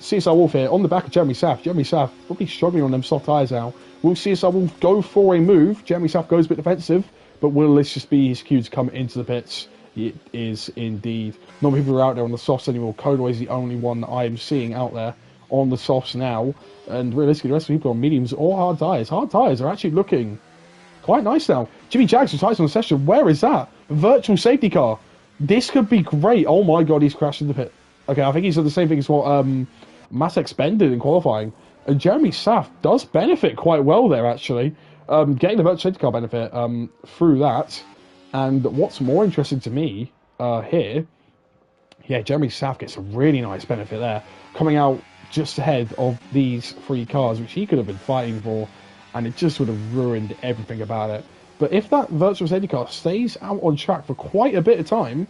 Speaker 1: CSI Wolf here on the back of Jeremy Saff. Jeremy Saff probably struggling on them soft tyres now. Will CSI Wolf go for a move? Jeremy Saff goes a bit defensive, but will this just be his cue to come into the pits? It is indeed. Not many people are out there on the softs anymore. Kodo is the only one that I'm seeing out there on the softs now. And realistically, the rest of the people on mediums or hard tyres. Hard tyres are actually looking quite nice now. Jimmy Jags retires on the session. Where is that? Virtual safety car. This could be great. Oh my god, he's crashed in the pit. Okay, I think he's done the same thing as what Matek Spen did in qualifying. And Jeremy Saff does benefit quite well there, actually. Getting the virtual safety car benefit through that. And what's more interesting to me here, yeah, Jeremy Saff gets a really nice benefit there. Coming out just ahead of these three cars, which he could have been fighting for. And it just would have ruined everything about it. But if that virtual safety car stays out on track for quite a bit of time,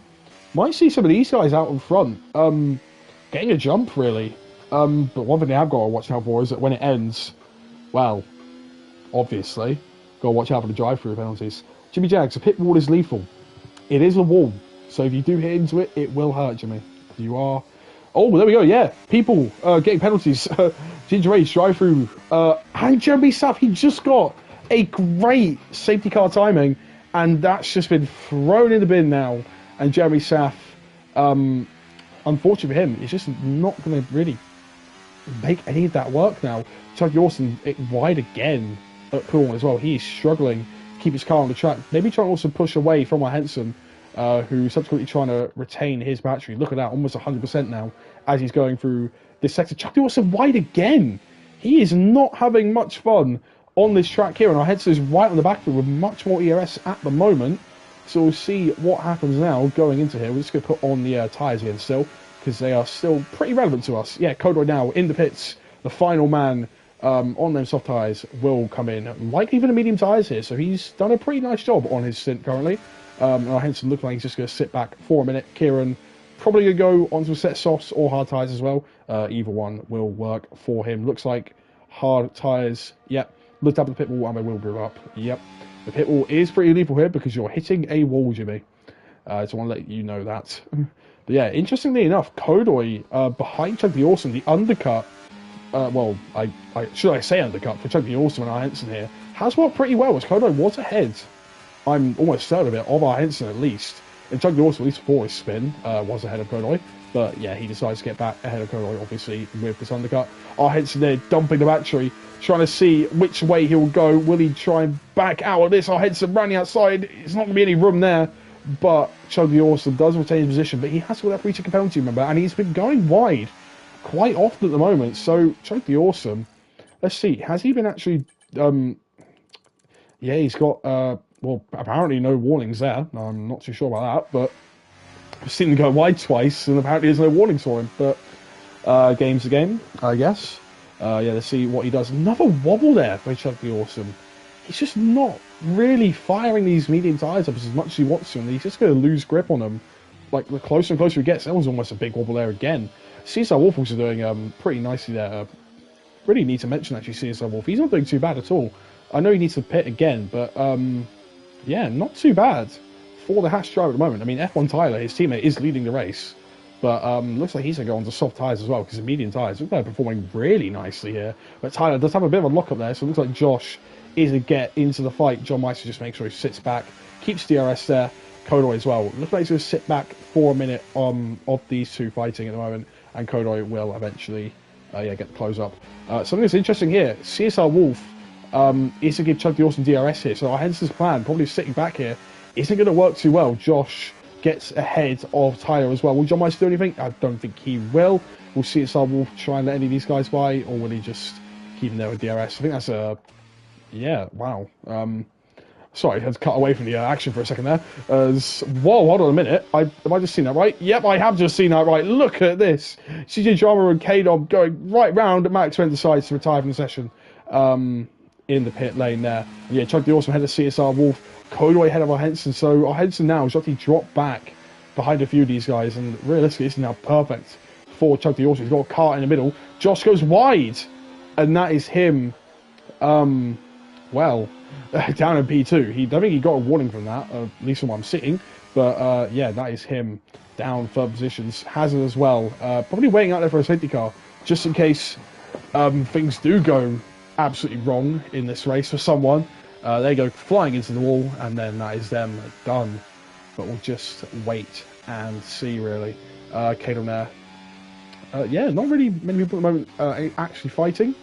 Speaker 1: might see some of these guys out in front, getting a jump, really. But one thing they have got to watch out for is that when it ends, well, obviously, got to watch out for the drive-through penalties. Jimmy Jags, a pit wall is lethal. It is a wall, so if you do hit into it, it will hurt, Jimmy. You are... Oh, there we go, yeah. People getting penalties. Ginger Rage, drive-through. And Jeremy Saff, he just got a great safety car timing, and that's just been thrown in the bin now. And Jeremy Saff, unfortunately for him, is just not going to really make any of that work now. Chuck Dawson wide again at Pool as well. He is struggling to keep his car on the track. Maybe trying to also push away from Henson, who's subsequently trying to retain his battery. Look at that, almost 100% now as he's going through this sector. Chuck Dawson wide again. He is not having much fun on this track here, and our Henson is right on the back of it with much more ERS at the moment. So we'll see what happens now going into here. We're just going to put on the tyres again still, because they are still pretty relevant to us. Yeah, Kodroy now in the pits. The final man on them soft tyres will come in. Likely even the medium tyres here, so he's done a pretty nice job on his stint currently. And our Henson looks like he's just going to sit back for a minute. Kieran probably going to go onto a set of softs or hard tyres as well. Either one will work for him. Looks like hard tyres. Yep. Looked up at the pit wall and they will brew up. Yep. The pit wall is pretty lethal here because you're hitting a wall, Jimmy. I just want to let you know that. But yeah, interestingly enough, Kodoy behind Chug the Awesome, the undercut, well, should I say undercut for Chug the Awesome and our Henson here, has worked pretty well as Kodoy was ahead. I'm almost certain of it, of our Henson at least. And Chug the Awesome, at least before his spin, was ahead of Kodoy. But yeah, he decides to get back ahead of Kodoy, obviously, with this undercut. Our Henson there dumping the battery, trying to see which way he'll go. Will he try and back out of this? Our Henson running outside. It's not going to be any room there. But Chug the Awesome does retain his position. But he has got that 3-second penalty, remember? And he's been going wide quite often at the moment. So Chug the Awesome, let's see. Has he been actually... yeah, he's got... well, apparently no warnings there. I'm not too sure about that. But I've seen him go wide twice. And apparently there's no warnings for him. But game's a game, I guess. Yeah, let's see what he does. Another wobble there by Chug the Awesome. He's just not really firing these medium tyres up as much as he wants to, and he's just going to lose grip on them. Like, the closer and closer he gets, that was almost a big wobble there again. CSI Wolf also doing pretty nicely there. Really need to mention, actually, CSI Wolf. He's not doing too bad at all. I know he needs to pit again, but, yeah, not too bad for the Hash driver at the moment. I mean, F1 Tyler, his teammate, is leading the race. But looks like he's going to go on to soft tyres as well, because the medium tyres look like they're performing really nicely here. But Tyler does have a bit of a lock-up there, so it looks like Josh is going to get into the fight. John Meister just makes sure he sits back, keeps DRS there. Kodoy as well. Looks like he's going to sit back for a minute of these two fighting at the moment, and Kodoy will eventually get the close up. Something that's interesting here, CSR Wolf is to give Chug the Awesome DRS here, so our Henson's plan, probably sitting back here, isn't going to work too well. Josh gets ahead of Tyler as well. Will John Meister do anything? I don't think he will. Will CSR Wolf try and let any of these guys by, or will he just keep him there with DRS? I think that's a... yeah, wow. Sorry, I had to cut away from the action for a second there. Whoa, hold on a minute. Have I just seen that right? Yep, I have just seen that right. Look at this. CJ Drama and K-Dom going right round. Max Trent decides to retire from the session in the pit lane there. Yeah, Chuck the Awesome ahead of CSR Wolf. Kodoy ahead of our Henson. So our Henson now has actually dropped back behind a few of these guys. And realistically, this is now perfect for Chuck the Awesome. He's got a cart in the middle. Josh goes wide. And that is him. Well, down in P2. I don't think he got a warning from that, at least from where I'm sitting. But yeah, that is him down third positions. Hazard as well. Probably waiting out there for a safety car, just in case things do go absolutely wrong in this race for someone. They go flying into the wall, and then that is them done. But we'll just wait and see, really. Kate on there. Yeah, not really many people at the moment actually fighting.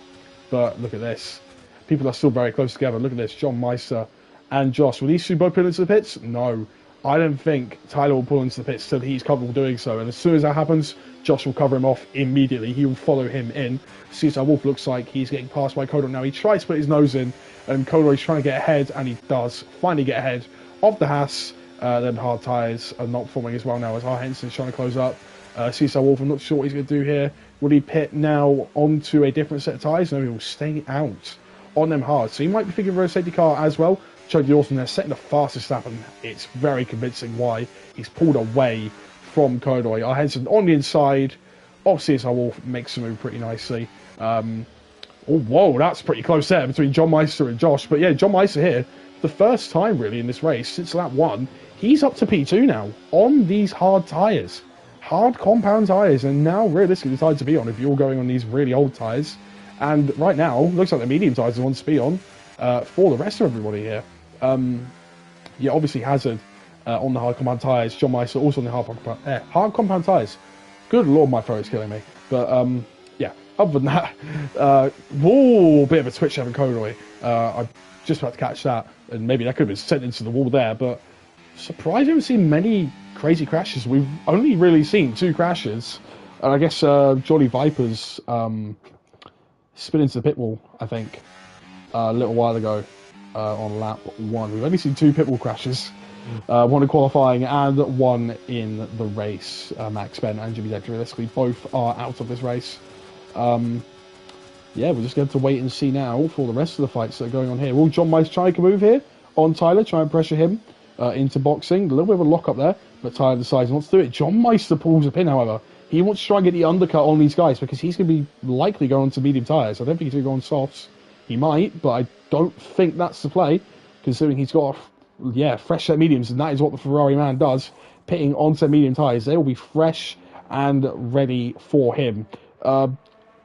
Speaker 1: But look at this. People are still very close together. Look at this. John Meister and Josh. Will these two both pull into the pits? No. I don't think Tyler will pull into the pits till he's comfortable doing so. And as soon as that happens, Josh will cover him off immediately. He will follow him in. CSI Wolf looks like he's getting passed by Kodor now. He tries to put his nose in, and Kodor is trying to get ahead, and he does finally get ahead of the Haas. Then hard tyres are not forming as well now as our Henson's trying to close up. CSI Wolf, I'm not sure what he's going to do here. Will he pit now onto a different set of tyres? No, he will stay out on them hard. So he might be thinking of a safety car as well. Chug the Awesome there, setting the fastest lap, and it's very convincing why he's pulled away from Kodoy. Our Henson on the inside of CSI Wolf makes the move pretty nicely. Oh, whoa, that's pretty close there between John Meister and Josh. But yeah, John Meister here, the first time really in this race since lap 1, he's up to P2 now on these hard tyres. Hard compound tyres, and now realistically the tyres to be on if you're going on these really old tyres. And right now, looks like the medium tyres are on to be on for the rest of everybody here. Yeah, obviously Hazard on the hard compound tyres. John Meister also on the hard compound tyres. Good lord, my throat is killing me. But yeah, other than that, whoa, bit of a twitch having Kodoy. I'm just about to catch that, and maybe that could have been sent into the wall there. But surprised we haven't seen many crazy crashes. We've only really seen 2 crashes. And I guess Jolly Vipers spin into the pit wall, I think, a little while ago on lap 1. We've only seen 2 pit wall crashes. One in qualifying and one in the race. Max Ben and Jimmy Deck realistically both are out of this race. Yeah, we're just going to wait and see now for the rest of the fights that are going on here. Will John Meister try to move here on Tyler, try and pressure him into boxing? A little bit of a lock up there, but Tyler decides not to do it. John Meister pulls a pin, however. He wants to try and get the undercut on these guys because he's going to be likely going on to medium tyres. I don't think he's going to go on softs. He might, but I don't think that's the play, considering he's got, yeah, fresh set mediums, and that is what the Ferrari man does, pitting onto medium tyres. They will be fresh and ready for him. The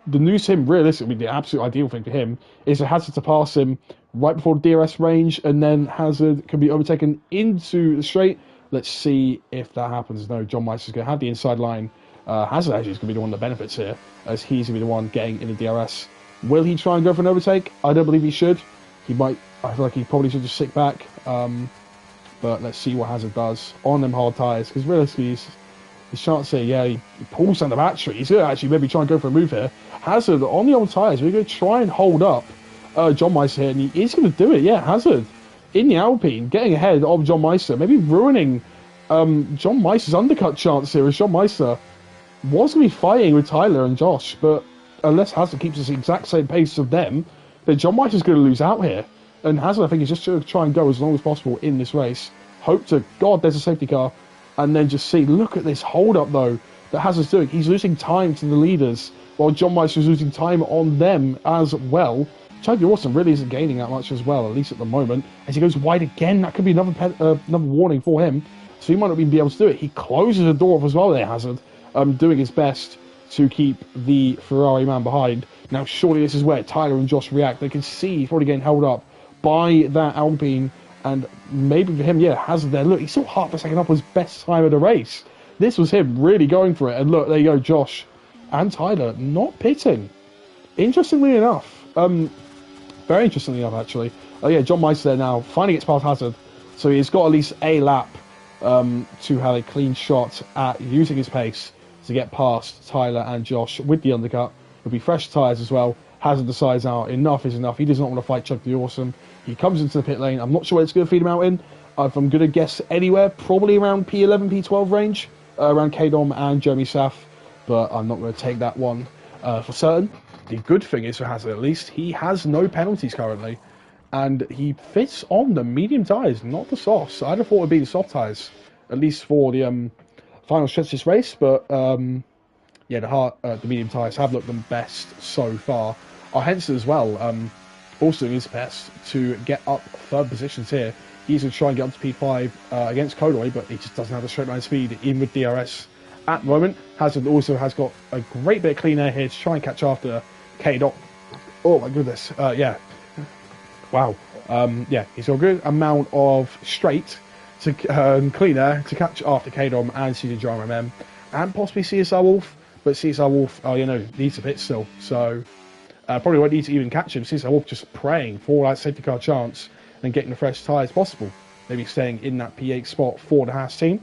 Speaker 1: news to him, realistically, the absolute ideal thing for him is for Hazard to pass him right before the DRS range, and then Hazard can be overtaken into the straight. Let's see if that happens. No, John Meister's going to have the inside line. Hazard actually is going to be the one that benefits here, as he's going to be the one getting in the DRS. Will he try and go for an overtake? I don't believe he should. He might. I feel like he probably should just sit back. But let's see what Hazard does on them hard tyres, because realistically, his chance here, yeah, he pulls down the battery. He's going to actually maybe try and go for a move here. Hazard on the old tyres, we're going to try and hold up John Meister here, and he is going to do it. Yeah, Hazard in the Alpine, getting ahead of John Meister, maybe ruining John Meister's undercut chance here, as John Meister was going to be fighting with Tyler and Josh, but unless Hazard keeps the exact same pace of them, then John Meister's going to lose out here. And Hazard, I think, is just going to try and go as long as possible in this race. Hope to God there's a safety car, and then just see. Look at this hold-up, though, that Hazard's doing. He's losing time to the leaders, while John Meister's losing time on them as well. Toby Awesome really isn't gaining that much as well, at least at the moment. As he goes wide again, that could be another warning for him. So he might not even be able to do it. He closes the door off as well there, Hazard, doing his best to keep the Ferrari man behind. Now, surely this is where Tyler and Josh react. They can see he's probably getting held up by that Alpine, and maybe for him, yeah, Hazard there. Look, he's still half a second up his best time of the race. This was him really going for it, and look, there you go, Josh and Tyler not pitting. Interestingly enough, very interestingly enough, actually. Yeah, John Meister there now finally gets past Hazard, so he's got at least a lap to have a clean shot at using his pace to get past Tyler and Josh with the undercut. It'll be fresh tyres as well, Hazard decides now enough is enough. He does not want to fight Chuck the Awesome. He comes into the pit lane. I'm not sure where it's going to feed him out in. If I'm going to guess anywhere, probably around P11, P12 range, around K-Dom and Jeremy Saf, but I'm not going to take that one for certain. The good thing is for Hazard, at least, he has no penalties currently, and he fits on the medium tyres, not the softs. I'd have thought it would be the soft tyres, at least for the final stretch of this race, but yeah, the medium tyres have looked the best so far. Our Henson as well, also doing his best to get up third positions here. He's going to try and get up to P5 against Kodoy, but he just doesn't have the straight line speed, even with DRS at the moment. Hazard also has got a great bit of clean air here to try and catch after K-Dot. Oh my goodness, yeah. Wow. Yeah, he's got a good amount of straight to clean air to catch after K-Dom and CJ Drama MM, and possibly CSR Wolf, but CSR Wolf, oh, you know, needs a pit still, so probably won't need to even catch him. CSR Wolf just praying for that safety car chance and getting the fresh tyres possible. Maybe staying in that P8 spot for the Haas team.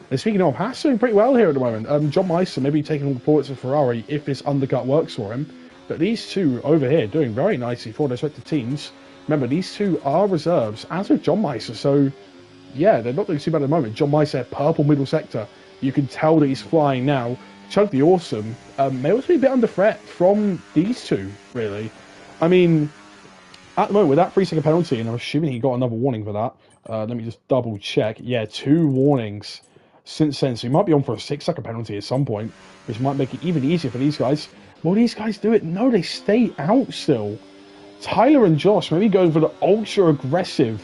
Speaker 1: And speaking of, Haas doing pretty well here at the moment. John Meister maybe taking all the points of Ferrari if this undercut works for him. But these two over here doing very nicely for their respective teams. Remember, these two are reserves, as with John Meister. So, yeah, they're not doing too bad at the moment. John Meister, purple middle sector. You can tell that he's flying now. Chug the Awesome may also be a bit under threat from these two, really. I mean, at the moment, with that 3-second penalty, and I'm assuming he got another warning for that. Let me just double check. Yeah, 2 warnings since then. So he might be on for a 6-second penalty at some point, which might make it even easier for these guys. Will these guys do it? No, they stay out still. Tyler and Josh maybe going for the ultra aggressive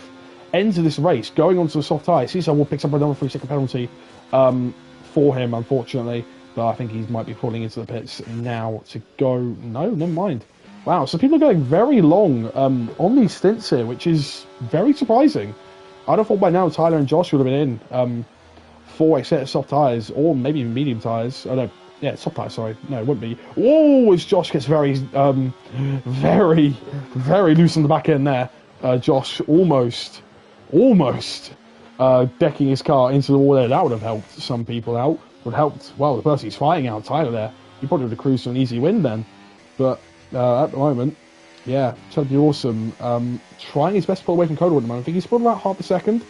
Speaker 1: end of this race, going onto the soft tyre. Cesar will pick up another 3-second penalty for him, unfortunately. But I think he might be pulling into the pits now to go. No, never mind. Wow, so people are going very long on these stints here, which is very surprising. I'd have thought by now Tyler and Josh would have been in for a set of soft tyres, or maybe even medium tyres. Oh no, yeah, soft tyres, sorry. No, it wouldn't be. Oh, as Josh gets very loose on the back end there. Josh almost decking his car into the wall there. That would have helped some people out. Would have helped, well, the person who's fighting out, Tyler there. He probably would have cruised to an easy win then. But at the moment, yeah, Chug the Awesome trying his best to pull away from Kodoy at the moment. I think he's pulled about half a second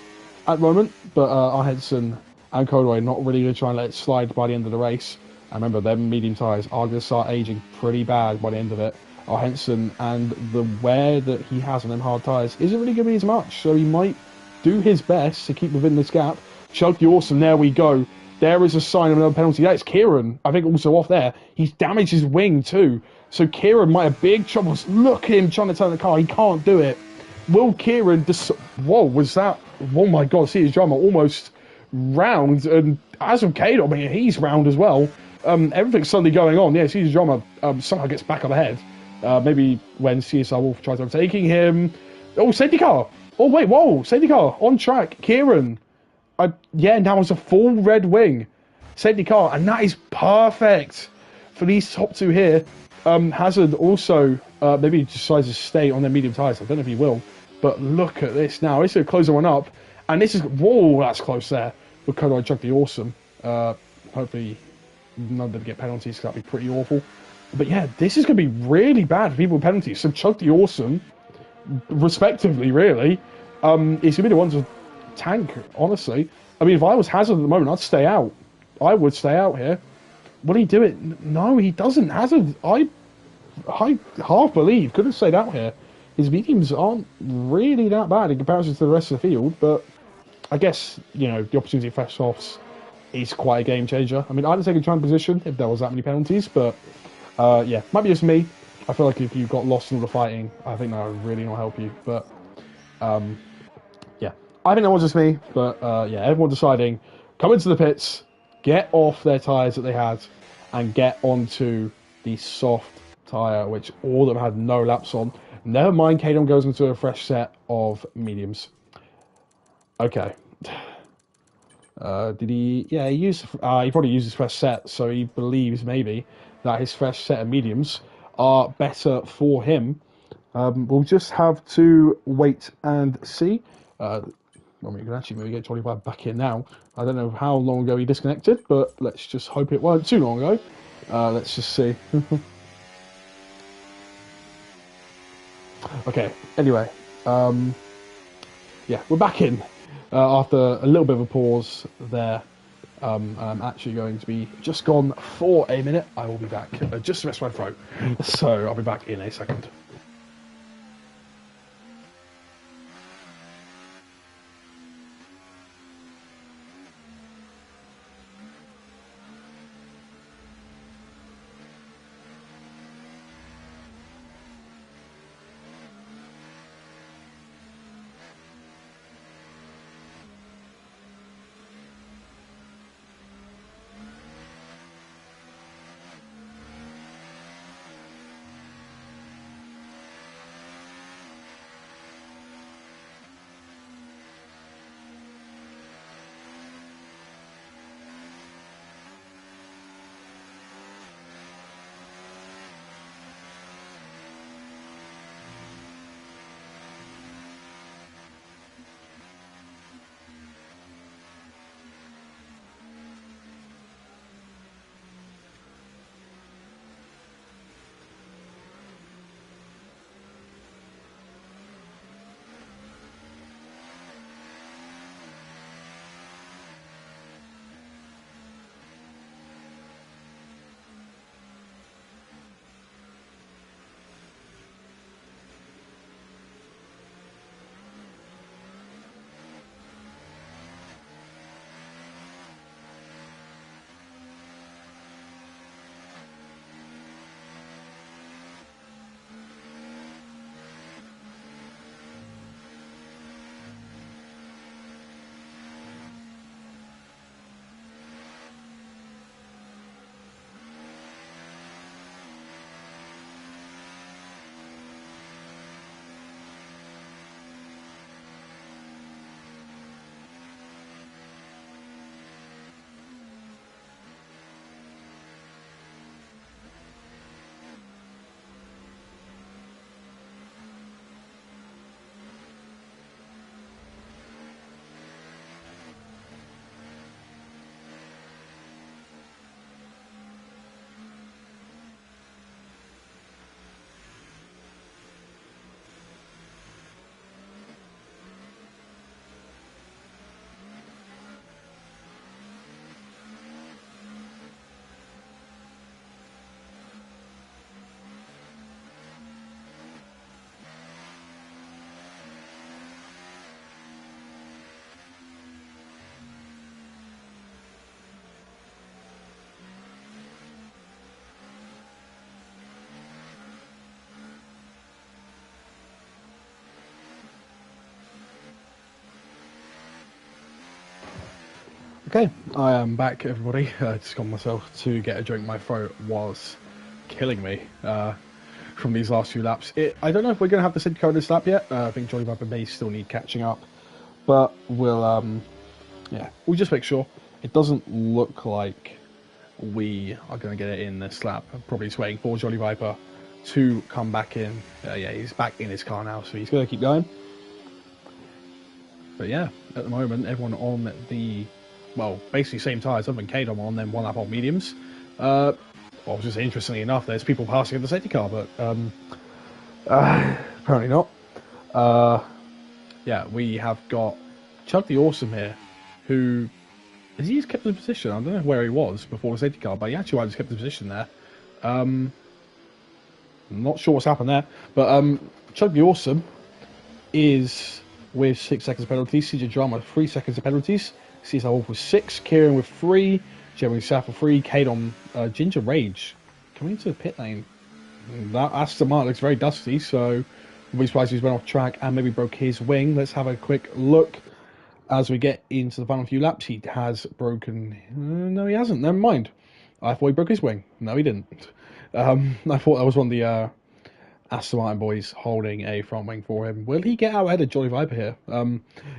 Speaker 1: at the moment, but our Henson and Kodoy not really going to try and let it slide by the end of the race. I remember them medium tyres are going to start aging pretty bad by the end of it. Our Henson and the wear that he has on them hard tyres isn't really going to be as much, so he might do his best to keep within this gap. Chug the Awesome, there we go. There is a sign of another penalty. That's Kieran, I think, also off there. He's damaged his wing too. So Kieran might have big troubles. Look at him trying to turn the car. He can't do it. Will Kieran... Whoa, was that... Oh my God, see his drama almost round. And as of Kado, I mean, he's round as well. Everything's suddenly going on. Yeah, see his drama somehow gets back up ahead. Maybe when CSR Wolf tries overtaking him. Oh, safety car. Oh, wait, whoa. Safety car on track. Kieran. Yeah, now it's a full red wing. Safety car. And that is perfect for these top two here. Hazard also maybe decides to stay on their medium tyres. I don't know if he will. But look at this now. It's going to close the one up. And this is... Whoa, that's close there. But Kodoy Chug the Awesome. Hopefully none of them get penalties, because that'd be pretty awful. But yeah, this is going to be really bad for people with penalties. So Chug the Awesome, respectively, really, is going to be the one to tank, honestly. I mean, if I was Hazard at the moment, I'd stay out. I would stay out here. Will he do it? No, he doesn't. Hazard, I half believe, could have stayed out here. His mediums aren't really that bad in comparison to the rest of the field, but I guess, you know, the opportunity for fresh softs is quite a game changer. I mean, I'd have taken a trying position if there was that many penalties, but yeah, might be just me. I feel like if you got lost in all the fighting, I think that would really not help you. But yeah, I think that was just me. But yeah, everyone deciding, come into the pits, get off their tyres that they had, and get onto the soft tyre, which all of them had no laps on. Never mind, Kadon goes into a fresh set of mediums. Okay. Did he? Yeah, he probably used his fresh set, so he believes maybe that his fresh set of mediums are better for him. We'll just have to wait and see. Well, we can actually maybe get 25 back in now. I don't know how long ago he disconnected, but let's just hope it weren't too long ago. Let's just see. Okay, anyway, yeah, we're back in after a little bit of a pause there. I'm actually going to be just gone for a minute. I will be back. Just to rest my throat. So I'll be back in a second. Okay, I am back, everybody. Just got myself to get a drink. My throat was killing me from these last few laps. I don't know if we're going to have the safety car in this lap yet. I think Jolly Viper may still need catching up, but yeah, we'll just make sure. It doesn't look like we are going to get it in this lap. I'm probably just waiting for Jolly Viper to come back in. Yeah, he's back in his car now, so he's going to keep going. But yeah, at the moment, everyone on the, well, basically same tyres, other than Kadom on them 1 lap on mediums. Well, just interestingly enough, there's people passing in the safety car, but apparently not. Yeah, we have got Chuck the Awesome here, who he's kept the position. I don't know where he was before the safety car, but he actually just kept the position there. I'm not sure what's happened there, but Chuck the Awesome is with 6 seconds of penalties. CJ Drama 3 seconds of penalties. Cesar Wolf with 6. Kieran with 3. Jeremy Saff with 3. Kadon Ginger Rage coming into the pit lane. That Aston Martin looks very dusty, so I'll be surprised if he's went off track and maybe broke his wing. Let's have a quick look as we get into the final few laps. He has broken. No, he hasn't. Never mind. I thought he broke his wing. No, he didn't. I thought that was one of the Aston Martin boys holding a front wing for him. Will he get out ahead of Jolly Viper here?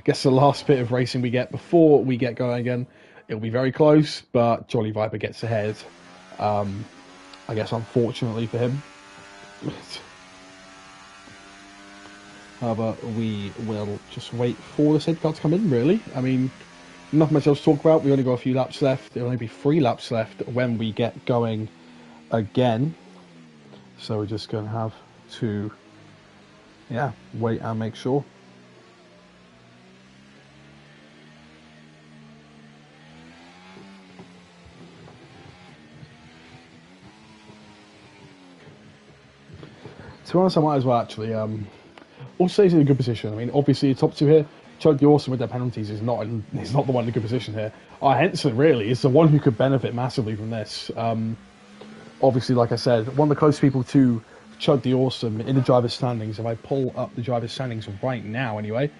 Speaker 1: Guess the last bit of racing we get before we get going again. It'll be very close, but Jolly Viper gets ahead. I guess unfortunately for him. But we will just wait for the safety car to come in, really. I mean, nothing much else to talk about. We only got a few laps left. There'll only be 3 laps left when we get going again. So we're just going to have to yeah, wait and make sure. To be honest, I might as well actually. Also, he's in a good position. I mean, obviously, the top two here, Chug the Awesome with their penalties is not the one in a good position here. Henson really is the one who could benefit massively from this. Obviously, like I said, one of the closest people to Chug the Awesome in the driver's standings. If I pull up the driver's standings right now, anyway,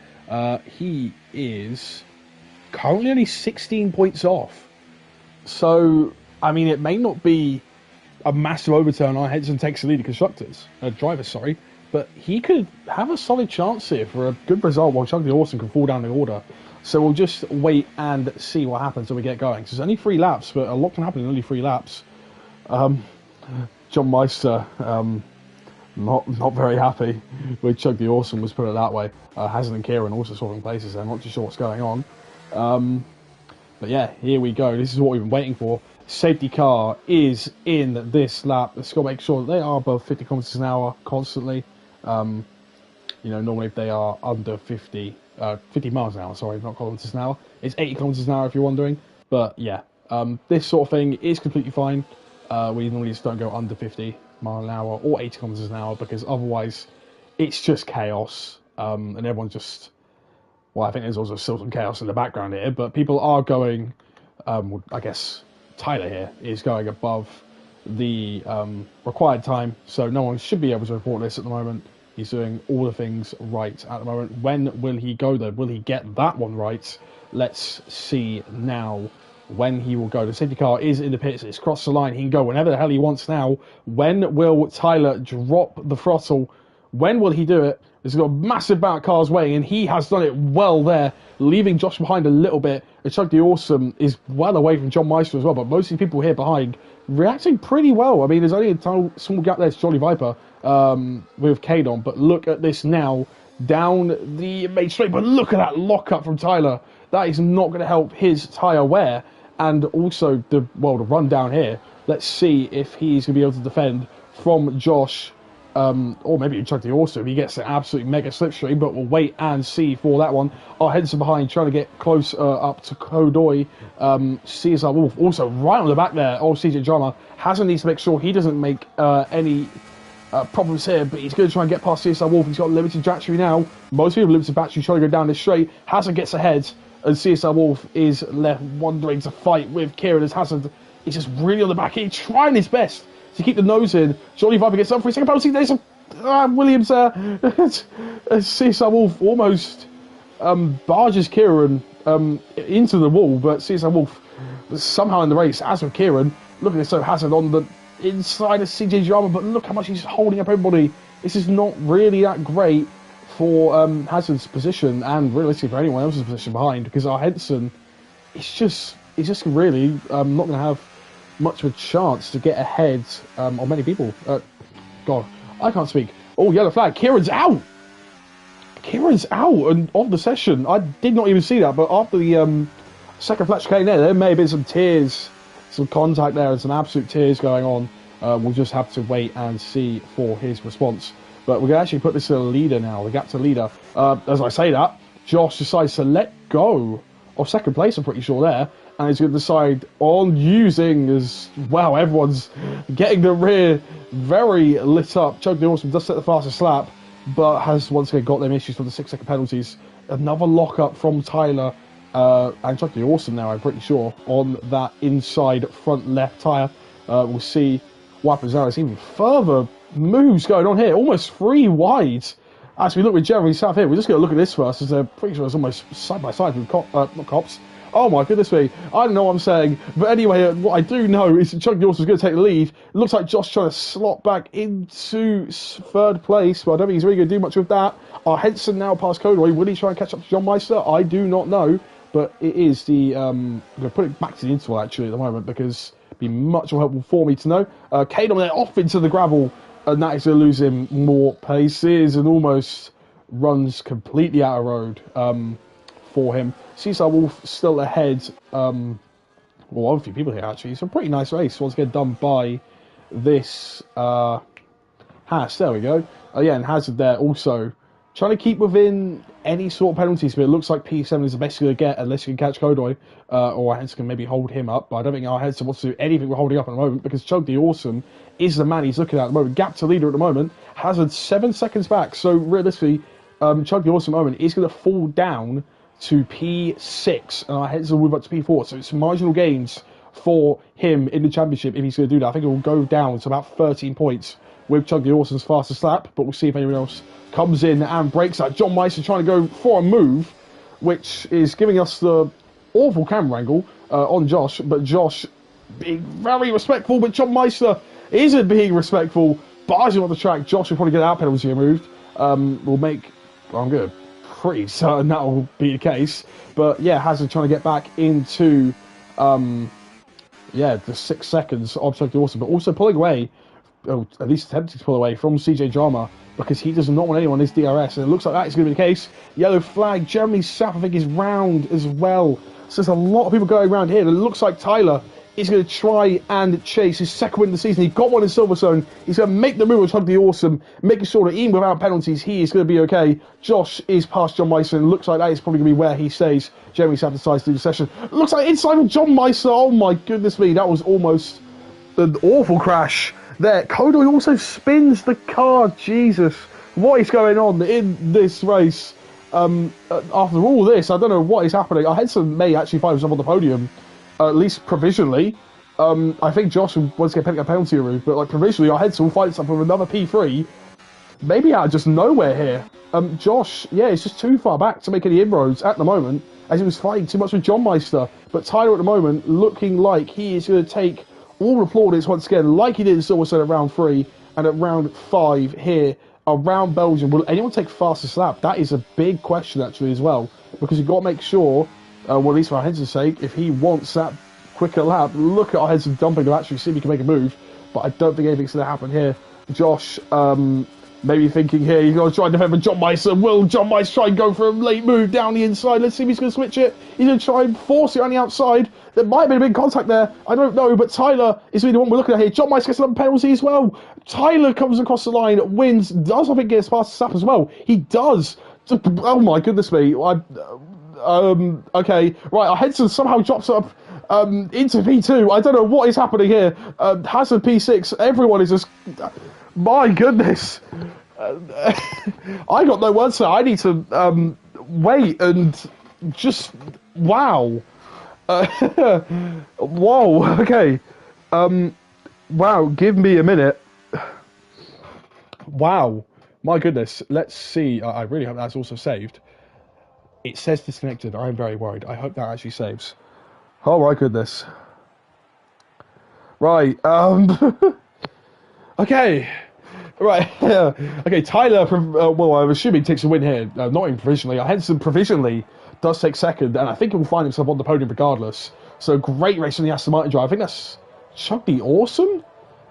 Speaker 1: he is currently only 16 points off. So, I mean, it may not be a massive overturn on Henson takes the lead of constructors, drivers, sorry, but he could have a solid chance here for a good result while Chug the Awesome can fall down the order. So we'll just wait and see what happens when we get going. So there's only 3 laps, but a lot can happen in only 3 laps. John Meister, not very happy with Chug the Awesome, let's put it that way. Hazard and Kieran also swapping places. I'm not too sure what's going on. But yeah, here we go. This is what we've been waiting for. Safety car is in this lap. Let's go make sure that they are above 50 kilometers an hour constantly. Normally if they are under 50 miles an hour, sorry, not kilometers an hour. It's 80 kilometers an hour if you're wondering. But yeah, this sort of thing is completely fine. We normally just don't go under 50 mile an hour or 80 kilometers an hour because otherwise it's just chaos. And everyone's just, well, I think there's also still some chaos in the background here, but people are going, I guess Tyler here is going above the required time, so no one should be able to report this at the moment. He's doing all the things right at the moment. When will he go though? Will he get that one right? Let's see now when he will go. The safety car is in the pits. It's crossed the line. He can go whenever the hell he wants now. When will Tyler drop the throttle? When will he do it? There's got a massive amount of cars waiting, and he has done it well there, leaving Josh behind a little bit. Chug the Awesome is well away from John Meister as well, but most of the people here behind reacting pretty well. I mean, there's only a small gap there to Jolly Viper with Kadon, but look at this now, down the main straight, but look at that lockup from Tyler. That is not going to help his tyre wear, and also the run down here. Let's see if he's going to be able to defend from Josh. Or maybe Chug the Awesome. He gets an absolute mega slipstream, but we'll wait and see for that one. Henson behind, trying to get close up to Kodoy. CSR Wolf also right on the back there. CJ Drama Hazard needs to make sure he doesn't make any problems here, but he's going to try and get past CSR Wolf. He's got limited battery now. Most people have limited battery, trying to go down this straight. Hazard gets ahead, and CSR Wolf is left wondering to fight with Kieran as Hazard is just really on the back here, trying his best to keep the nose in. Jolly Viper gets up for a second penalty. There's Williams there. CSR Wolf almost barges Kieran into the wall, but CSR Wolf somehow in the race, as with Kieran. Look at this, so Hazard on the inside of CJ Drama, but look how much he's holding up everybody. This is not really that great for Hazard's position, and realistically for anyone else's position behind, because our Henson is just really not going to have much of a chance to get ahead on many people. God, I can't speak. Oh, yellow flag. Kieran's out. Kieran's out and off the session. I did not even see that, but after the second flash came there may have been some tears, some contact there, and some absolute tears going on. We'll just have to wait and see for his response. But we're going to actually put this to the leader now, the gap to leader. As I say that, Josh decides to let go of second place, I'm pretty sure there. And he's going to decide on using as wow. Everyone's getting the rear very lit up. Chug the Awesome does set the fastest lap, but has once again got them issues for the 6-second penalties. Another lockup from Tyler and Chug the Awesome now, I'm pretty sure, on that inside front left tyre. We'll see what happens now. There's even further moves going on here, almost 3 wide. As we look with Jeremy South here, we're just going to look at this first, as they're pretty sure it's almost side by side with not cops. Oh my goodness me, I don't know what I'm saying. But anyway, what I do know is that Chug the Awesome is going to take the lead. It looks like Josh trying to slot back into 3rd place, but I don't think he's really going to do much with that. Henson now past Kodoy. Will he try and catch up to John Meister? I do not know. But it is the... I'm going to put it back to the interval actually at the moment, because it'd be much more helpful for me to know. Kadon there off into the gravel, and that is going to lose him more paces and almost runs completely out of road for him. CSR Wolf still ahead. Well, a few people here actually. It's a pretty nice race once again done by this Haas. There we go. Yeah, and Hazard there also trying to keep within any sort of penalties, but it looks like P7 is the best you're going to get unless you can catch Kodoy, or Henson can maybe hold him up. But I don't think our Henson wants to do anything with holding up at the moment because Chug the Awesome is the man he's looking at the moment. Gap to leader at the moment. Hazard 7 seconds back. So realistically, Chug the Awesome moment is going to fall down to P6 and our Henson will move up to P4. So it's marginal gains for him in the championship if he's going to do that. I think it will go down to about 13 points with Chug the Awesome's fastest lap, but we'll see if anyone else comes in and breaks that. John Meister trying to go for a move, which is giving us the awful camera angle on Josh, but Josh being very respectful, but John Meister isn't being respectful, barging on the track. Josh will probably get that penalty removed. Will make, I'm good, pretty certain that will be the case, but yeah, Hazard trying to get back into the 6 seconds of Chug the Awesome, but also pulling away, at least attempting to pull away from CJ Drama because he does not want anyone in his DRS, and it looks like that is going to be the case. Yellow flag. Jeremy Sapp, I think, is round as well. So there's a lot of people going around here, and it looks like Tyler is going to try and chase his second win of the season. He got one in Silverstone. He's going to make the move with Chug the Awesome, making sure that even without penalties, he is going to be okay. Josh is past John Meister, and it looks like that is probably going to be where he stays. Jeremy Sapp decides to do the session. It looks like inside with John Meister. Oh my goodness me, that was almost an awful crash there. Kodoy also spins the car. Jesus, what is going on in this race? After all this, I don't know what is happening. Henson may actually find himself on the podium, at least provisionally. I think Josh wants to get a penalty removed, but like provisionally, Henson will find himself with another P3. Maybe out of just nowhere here. Josh, yeah, it's just too far back to make any inroads at the moment, as he was fighting too much with John Meister. But Tyler at the moment looking like he is going to take all the plaudits once again, like he did in Silverstone at round 3 and at round 5 here around Belgium. Will anyone take fastest lap? That is a big question actually as well, because you've got to make sure, well, at least for Henson's sake, if he wants that quicker lap, look at Henson dumping to actually see if he can make a move. But I don't think anything's going to happen here. Josh, maybe thinking here, he's going to try and defend for John Meister. Will John Meister try and go for a late move down the inside? Let's see if he's going to switch it. He's going to try and force it on the outside. There might have been a big contact there. I don't know, but Tyler is really the one we're looking at here. John Meister gets another penalty as well. Tyler comes across the line, wins, does I think get his fastest lap as well. He does. Oh my goodness me. Okay, right, Henson somehow drops up into P2. I don't know what is happening here. Hazard P6. Everyone is just... My goodness. I got no words there. I need to wait and just... Wow. Whoa, okay. Wow, give me a minute. Wow. My goodness. Let's see. I really hope that's also saved. It says disconnected. I'm very worried. I hope that actually saves. Oh my goodness. Right. Okay. Right. Okay. Tyler. Well, I'm assuming takes a win here. Not even provisionally. Henson provisionally does take second, and I think he will find himself on the podium regardless. So great race from the Aston Martin driver. I think that's Chug the Awesome.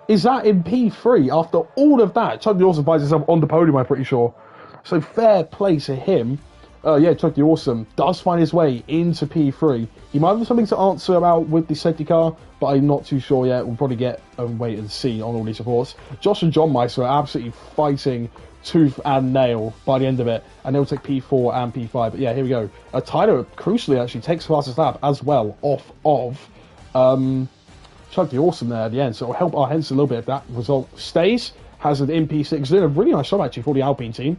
Speaker 1: Is that in P3 after all of that? Chug the Awesome finds himself on the podium. I'm pretty sure. So fair play to him. Yeah, Chug the Awesome does find his way into P3. He might have something to answer about with the safety car, but I'm not too sure yet. We'll probably get a wait and see on all these reports. Josh and John Meister are absolutely fighting tooth and nail by the end of it, and they'll take P4 and P5. But yeah, here we go. Tyler, crucially, actually takes fastest lap as well off of Chug the Awesome there at the end, so it'll help our Henson a little bit if that result stays. Hazard in P6, doing a really nice job actually for the Alpine team,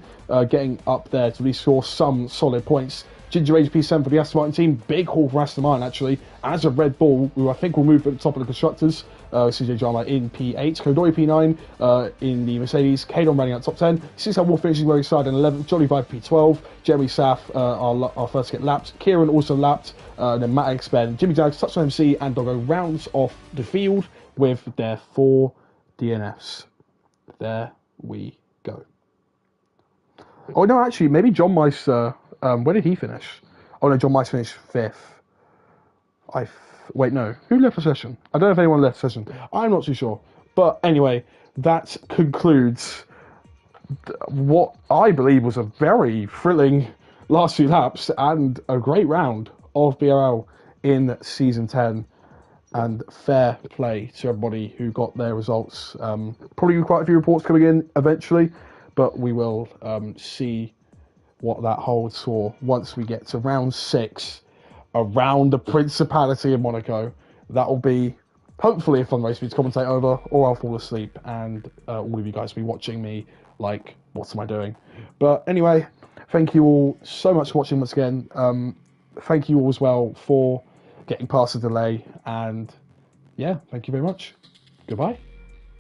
Speaker 1: getting up there to really score some solid points. Ginger Age P7 for the Aston Martin team, big haul for Aston Martin actually, as a Red Bull, who I think will move at the top of the constructors. CJ Drama in P8, Kodoy P9 in the Mercedes, Kadon running out top 10, 6 Wolf finishing where he started in 11th, Jolly Vibe P12, Jeremy Saff our first to get lapped, Kieran also lapped, then Matt X Ben, Jimmy Dags, Touchdown MC, and Doggo rounds off the field with their 4 DNFs. There we go. Oh no, actually, maybe John Meister. Where did he finish? Oh no, John Meister finished 5th. Wait, no. Who left the session? I don't know if anyone left the session. I'm not too sure. But anyway, that concludes what I believe was a very thrilling last few laps and a great round of BRL in Season 10. And fair play to everybody who got their results. Probably quite a few reports coming in eventually, but we will see what that holds for once we get to round 6 around the Principality of Monaco. That will be hopefully a fun race for me to commentate over, or I'll fall asleep and all of you guys will be watching me like, what am I doing? But anyway, thank you all so much for watching once again. Thank you all as well for getting past the delay, and yeah, thank you very much. Goodbye.